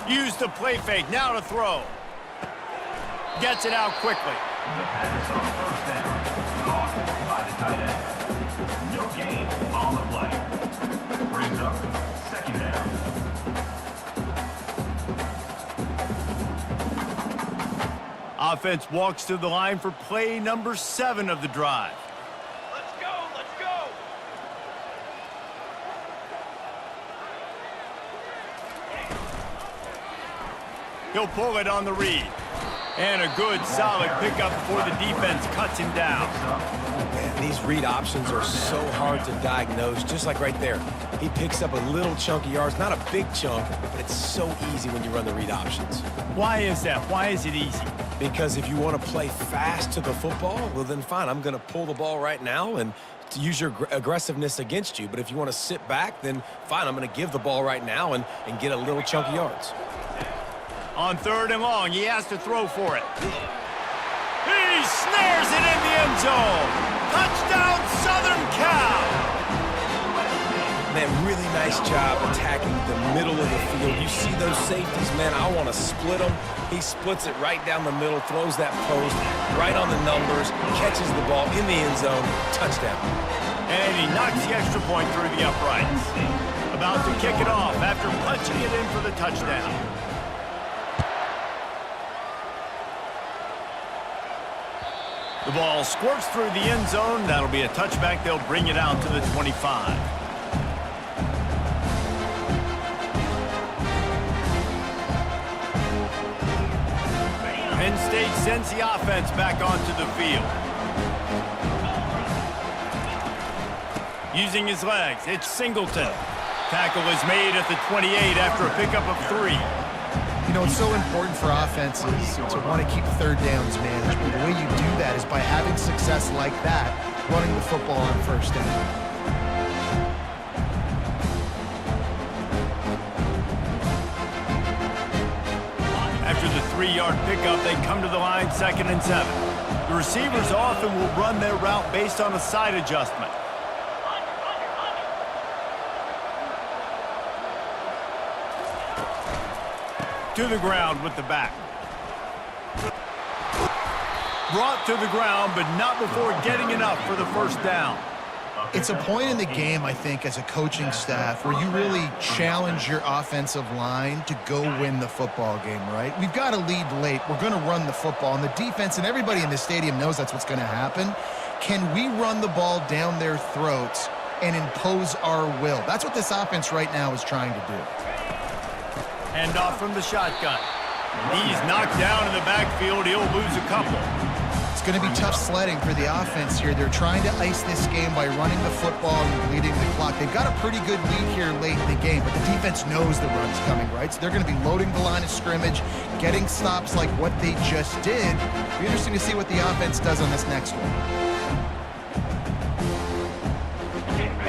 Use the play fake, now to throw. Gets it out quickly. The pass on first down, caught by the tight end. No gain on the play. Brings up 2nd down. Offense walks to the line for play number 7 of the drive. Let's go, let's go! He'll pull it on the read. And a good, solid pickup before the defense cuts him down. Man, these read options are so hard to diagnose, just like right there. He picks up a little chunk of yards, not a big chunk, but it's so easy when you run the read options. Why is that? Why is it easy? Because if you want to play fast to the football, well then fine, I'm going to pull the ball right now and to use your aggressiveness against you. But if you want to sit back, then fine, I'm going to give the ball right now and get a little chunk of yards. On 3rd and long, he has to throw for it. He snares it in the end zone. Touchdown, Southern Cal. Man, really nice job attacking the middle of the field. You see those safeties, man, I want to split them. He splits it right down the middle, throws that post right on the numbers, catches the ball in the end zone, touchdown. And he knocks the extra point through the uprights. About to kick it off after punching it in for the touchdown. The ball squirts through the end zone. That'll be a touchback. They'll bring it out to the 25. Penn State sends the offense back onto the field. Using his legs, it's Singleton. Tackle is made at the 28 after a pickup of 3. You know, it's so important for offenses to want to keep third downs managed. But the way you do that is by having success like that, running the football on first down. After the 3-yard pickup, they come to the line 2nd and 7. The receivers often will run their route based on a side adjustment. To the ground with the back. Brought to the ground, but not before getting enough for the first down. It's a point in the game, I think, as a coaching staff where you really challenge your offensive line to go win the football game, right? We've got to lead late. We're going to run the football. And the defense and everybody in the stadium knows that's what's going to happen. Can we run the ball down their throats and impose our will? That's what this offense right now is trying to do. Hand off from the shotgun. He's knocked down in the backfield. He'll lose a couple. It's going to be tough sledding for the offense here. They're trying to ice this game by running the football and bleeding the clock. They've got a pretty good lead here late in the game, but the defense knows the run's coming, right? So they're going to be loading the line of scrimmage, getting stops like what they just did. It'll be interesting to see what the offense does on this next one.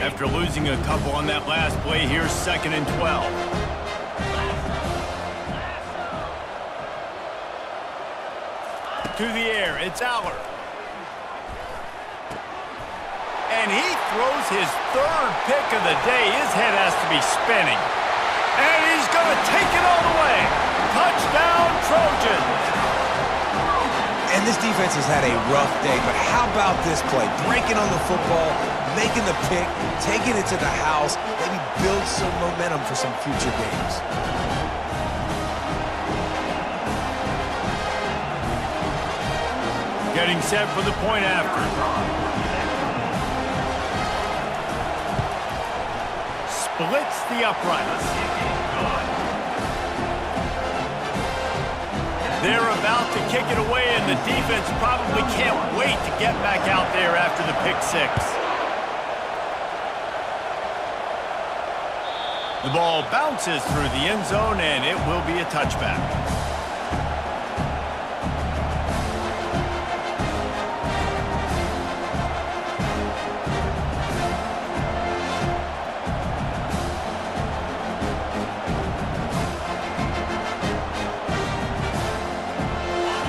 After losing a couple on that last play, here's 2nd and 12. To the air, it's Aller. And he throws his 3rd pick of the day. His head has to be spinning. And he's going to take it all the way. Touchdown, Trojans. And this defense has had a rough day, but how about this play? Breaking on the football, making the pick, taking it to the house, maybe build some momentum for some future games. Getting set for the point after. Splits the uprights. They're about to kick it away, and the defense probably can't wait to get back out there after the pick 6. The ball bounces through the end zone, and it will be a touchback.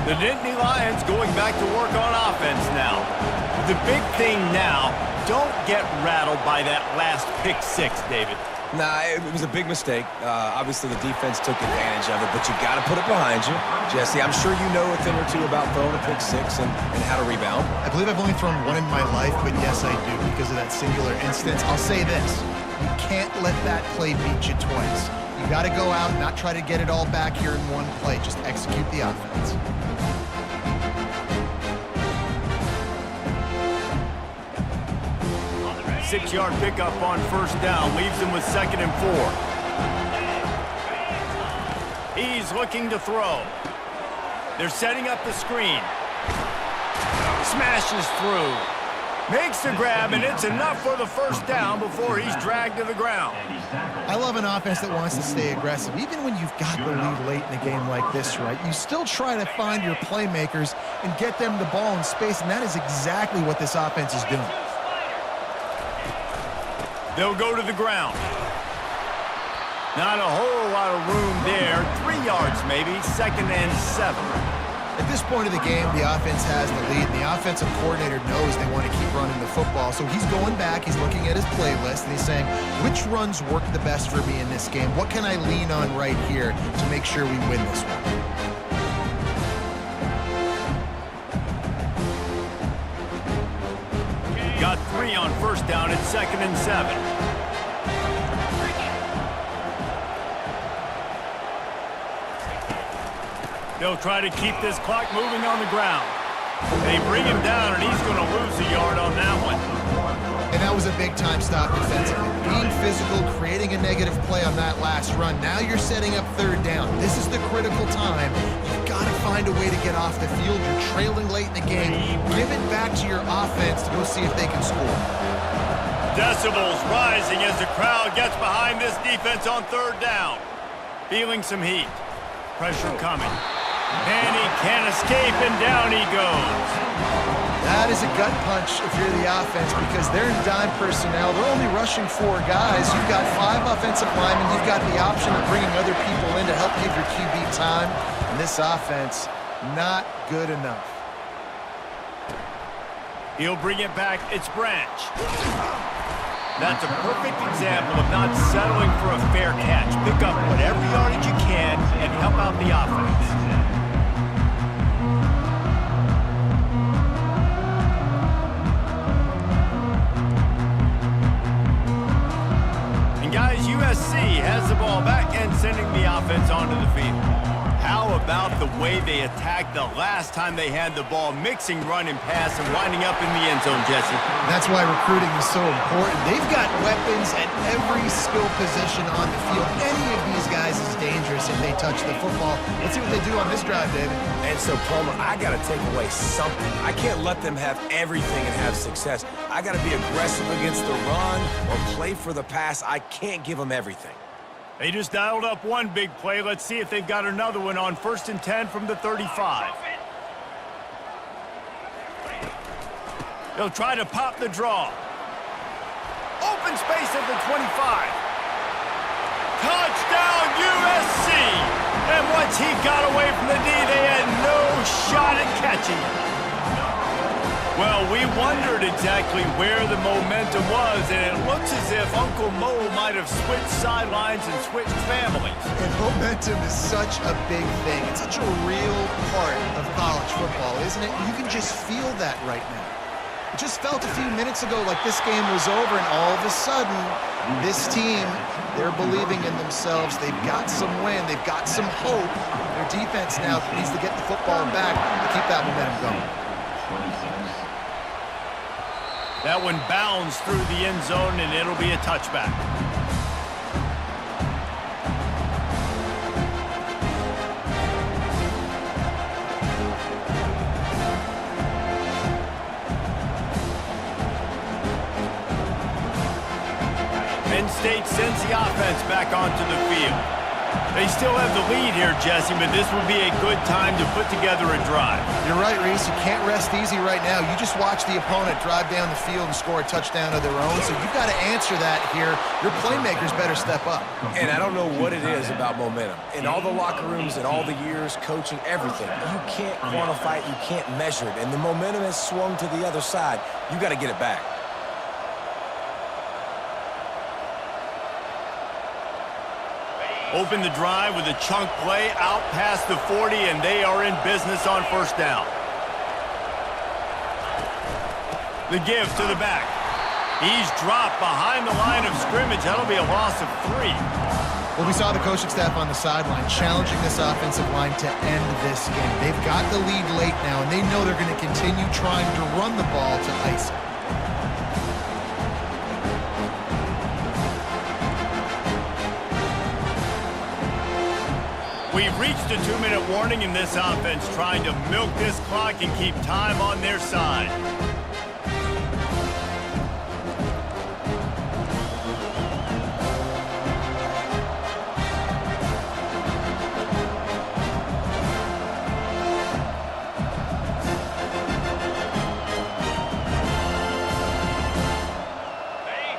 The Nittany Lions going back to work on offense now. The big thing now, don't get rattled by that last pick 6, David. Nah, it was a big mistake. Obviously, the defense took advantage of it, but you got to put it behind you. Jesse, I'm sure you know a thing or two about throwing a pick 6 and how to rebound. I believe I've only thrown one in my life, but yes, I do because of that singular instance. I'll say this. You can't let that play beat you twice. You got to go out and not try to get it all back here in one play. Just execute the offense. Six-yard pickup on first down leaves him with 2nd and 4. He's looking to throw. They're setting up the screen. Smashes through. Makes the grab, and it's enough for the first down before he's dragged to the ground. I love an offense that wants to stay aggressive. Even when you've got the lead late in a game like this, right, you still try to find your playmakers and get them the ball in space, and that is exactly what this offense is doing. They'll go to the ground. Not a whole lot of room there. 3 yards maybe, 2nd and 7. At this point of the game, the offense has the lead, and the offensive coordinator knows they want to keep running the football. So he's going back, he's looking at his playlist, and he's saying, which runs work the best for me in this game? What can I lean on right here to make sure we win this one? Got 3 on first down at 2nd and 7. They'll try to keep this clock moving on the ground. They bring him down, and he's going to lose a yard on that one. And that was a big-time stop defensively. Being physical, creating a negative play on that last run. Now you're setting up 3rd down. This is the critical time. You've got to find a way to get off the field. You're trailing late in the game. Give it back to your offense to go see if they can score. Decibels rising as the crowd gets behind this defense on 3rd down. Feeling some heat. Pressure coming. And he can't escape, and down he goes. That is a gut punch if you're the offense because they're in dime personnel. They're only rushing 4 guys. You've got 5 offensive linemen. You've got the option of bringing other people in to help give your QB time. And this offense, not good enough. He'll bring it back. It's Branch. That's a perfect example of not settling for a fair catch. Pick up whatever yardage you can and help out the offense. And guys, USC has the ball back and sending the offense onto the field. How about the way they attacked the last time they had the ball, mixing run and pass and winding up in the end zone, Jesse? That's why recruiting is so important. They've got weapons at every skill position on the field. Any of these guys is dangerous if they touch the football. Let's see what they do on this drive, David. And so, Palmer, I got to take away something. I can't let them have everything and have success. I got to be aggressive against the run or play for the pass. I can't give them everything. They just dialed up one big play. Let's see if they've got another one on 1st and 10 from the 35. They'll try to pop the draw. Open space at the 25. Touchdown, USC! And once he got away from the D, they had no shot at catching it. Well, we wondered exactly where the momentum was, and it looks as if Uncle Mo might have switched sidelines and switched families. And momentum is such a big thing. It's such a real part of college football, isn't it? You can just feel that right now. It just felt a few minutes ago like this game was over, and all of a sudden, this team, they're believing in themselves. They've got some wind. They've got some hope. Their defense now needs to get the football back to keep that momentum going. That one bounds through the end zone, and it'll be a touchback. Penn State sends the offense back onto the field. They still have the lead here, Jesse, but this would be a good time to put together a drive. You're right, Reese. You can't rest easy right now. You just watch the opponent drive down the field and score a touchdown of their own, so you've got to answer that here. Your playmakers better step up. And I don't know what it is about momentum. In all the locker rooms, in all the years, coaching, everything, you can't quantify it, you can't measure it, and the momentum has swung to the other side. You got to get it back. Open the drive with a chunk play out past the 40, and they are in business on 1st down. The give to the back. He's dropped behind the line of scrimmage. That'll be a loss of 3. Well, we saw the coaching staff on the sideline challenging this offensive line to end this game. They've got the lead late now, and they know they're going to continue trying to run the ball to ice it. We've reached a 2-minute warning in this offense, trying to milk this clock and keep time on their side.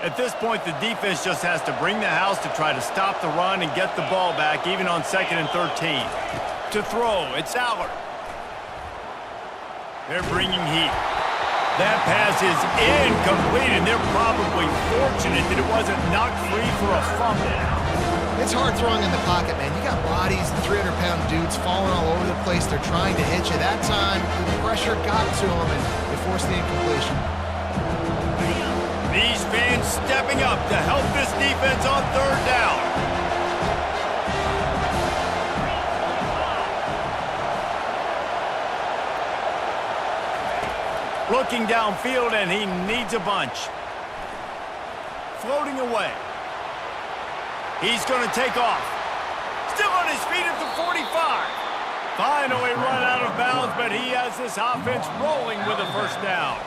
At this point, the defense just has to bring the house to try to stop the run and get the ball back, even on 2nd and 13. To throw, it's Allard. They're bringing heat. That pass is incomplete, and they're probably fortunate that it wasn't knocked free for a fumble. It's hard throwing in the pocket, man. You got bodies and 300-pound dudes falling all over the place. They're trying to hit you. That time, the pressure got to them, and they forced the incompletion. These fans stepping up to help this defense on third down. Looking downfield, and he needs a bunch. Floating away. He's going to take off. Still on his feet at the 45. Finally run out of bounds, but he has this offense rolling with a first down.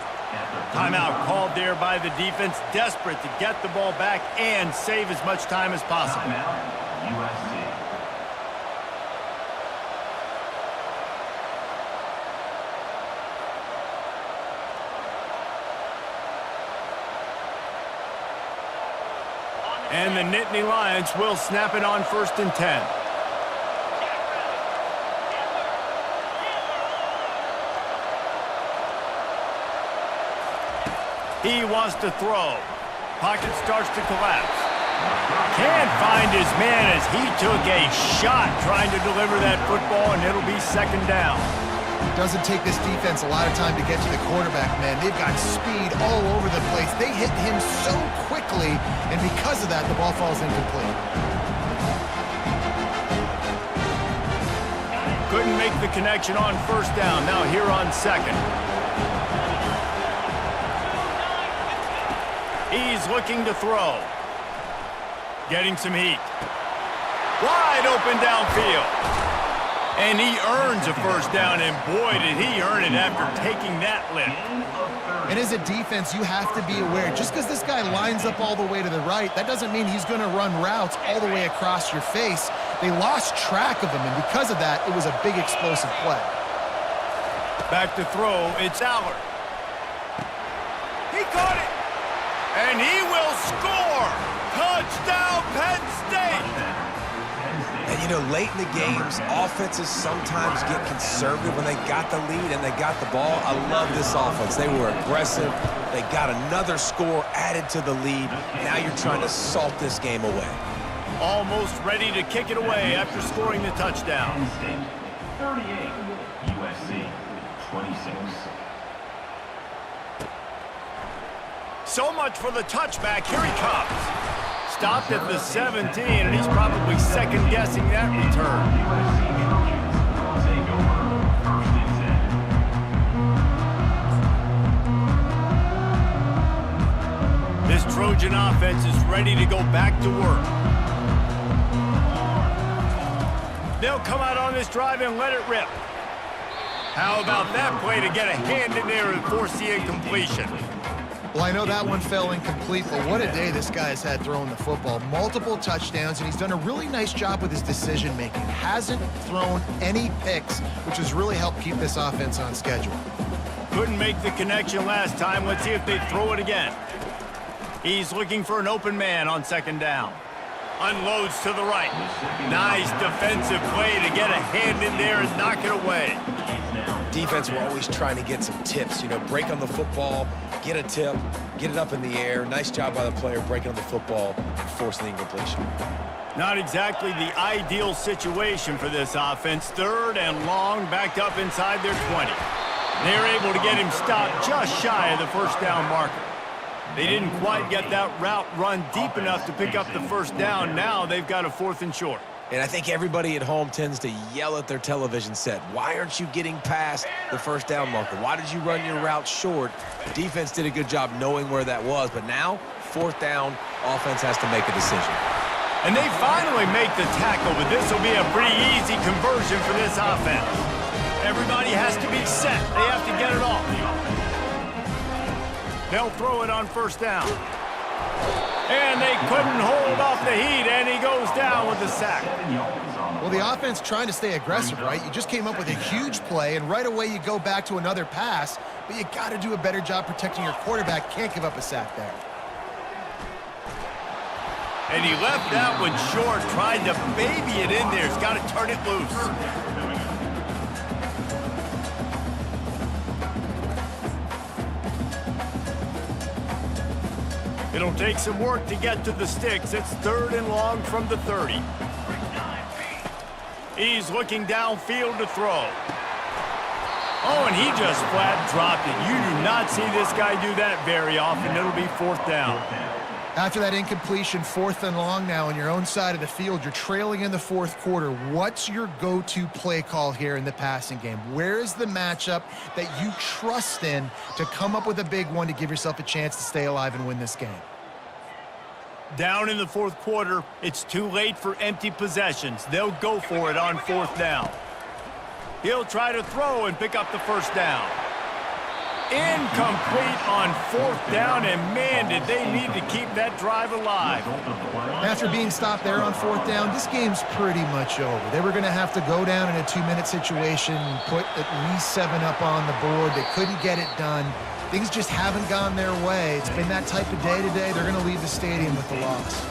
Timeout called there by the defense, desperate to get the ball back and save as much time as possible. Timeout, USC. And the Nittany Lions will snap it on 1st and 10. He wants to throw. Pocket starts to collapse. Can't find his man as he took a shot trying to deliver that football, and it'll be 2nd down. Doesn't take this defense a lot of time to get to the quarterback, man. They've got speed all over the place. They hit him so quickly, and because of that, the ball falls incomplete. Couldn't make the connection on 1st down. Now here on 2nd. He's looking to throw. Getting some heat. Wide open downfield. And he earns a 1st down, and boy, did he earn it after taking that lift. And as a defense, you have to be aware. Just because this guy lines up all the way to the right, that doesn't mean he's going to run routes all the way across your face. They lost track of him, and because of that, it was a big explosive play. Back to throw, it's Allard. He caught it, and he will score. Touchdown, Penn State. And, you know, late in the games, offenses sometimes get conservative when they got the lead and they got the ball. I love this offense. They were aggressive. They got another score added to the lead. Now you're trying to salt this game away. Almost ready to kick it away after scoring the touchdown. Penn State, 38. USC, 26. So much for the touchback. Here he comes. Stopped at the 17, and he's probably second-guessing that return. USC Trojans take over 1st and 10. This Trojan offense is ready to go back to work. They'll come out on this drive and let it rip. How about that play to get a hand in there and force the incompletion? Well, I know that one fell incomplete, but what a day this guy has had throwing the football. Multiple touchdowns, and he's done a really nice job with his decision-making. Hasn't thrown any picks, which has really helped keep this offense on schedule. Couldn't make the connection last time. Let's see if they throw it again. He's looking for an open man on 2nd down. Unloads to the right. Nice defensive play to get a hand in there and knock it away. Defense were always trying to get some tips, you know, break on the football, get a tip, get it up in the air. Nice job by the player breaking on the football and forcing the incompletion. Not exactly the ideal situation for this offense. 3rd and long, backed up inside their 20. They're able to get him stopped just shy of the 1st down marker. They didn't quite get that route run deep enough to pick up the 1st down. Now they've got a 4th and short. And I think everybody at home tends to yell at their television set. Why aren't you getting past the 1st down marker? Why did you run your route short? Defense did a good job knowing where that was, but now 4th down, offense has to make a decision. And they finally make the tackle, but this will be a pretty easy conversion for this offense. Everybody has to be set. They have to get it off. They'll throw it on 1st down. And they couldn't hold off the heat, and he goes down with the sack. Well, the offense trying to stay aggressive, right? You just came up with a huge play, and right away you go back to another pass, but you got to do a better job protecting your quarterback. Can't give up a sack there. And he left that one short, tried to baby it in there. He's got to turn it loose. It'll take some work to get to the sticks. It's 3rd and long from the 30. He's looking downfield to throw. Oh, and he just flat dropped it. You do not see this guy do that very often. It'll be 4th down. After that incompletion, 4th and long now on your own side of the field, you're trailing in the 4th quarter. What's your go-to play call here in the passing game? Where is the matchup that you trust in to come up with a big one to give yourself a chance to stay alive and win this game? Down in the 4th quarter, it's too late for empty possessions. They'll go for it on 4th down. He'll try to throw and pick up the 1st down. Incomplete on 4th down, and man, did they need to keep that drive alive. After being stopped there on 4th down, this game's pretty much over. They were going to have to go down in a 2-minute situation and put at least 7 up on the board. They couldn't get it done. Things just haven't gone their way. It's been that type of day today. They're going to leave the stadium with the loss.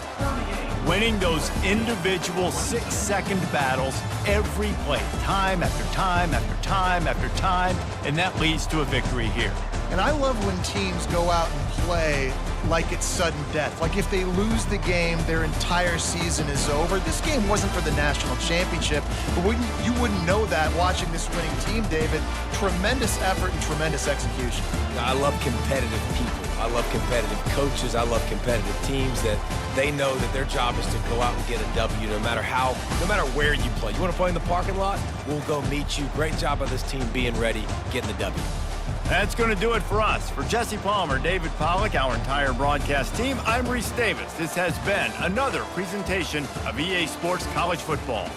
Winning those individual 6-second battles every play, time after time after time after time, and that leads to a victory here. And I love when teams go out and play like it's sudden death. Like if they lose the game, their entire season is over. This game wasn't for the national championship, but you wouldn't know that watching this winning team, David. Tremendous effort and tremendous execution. I love competitive people. I love competitive coaches. I love competitive teams that they know that their job is to go out and get a W no matter where you play. You want to play in the parking lot? We'll go meet you. Great job by this team being ready, getting the W. That's going to do it for us. For Jesse Palmer, David Pollack, our entire broadcast team, I'm Reese Davis. This has been another presentation of EA Sports College Football.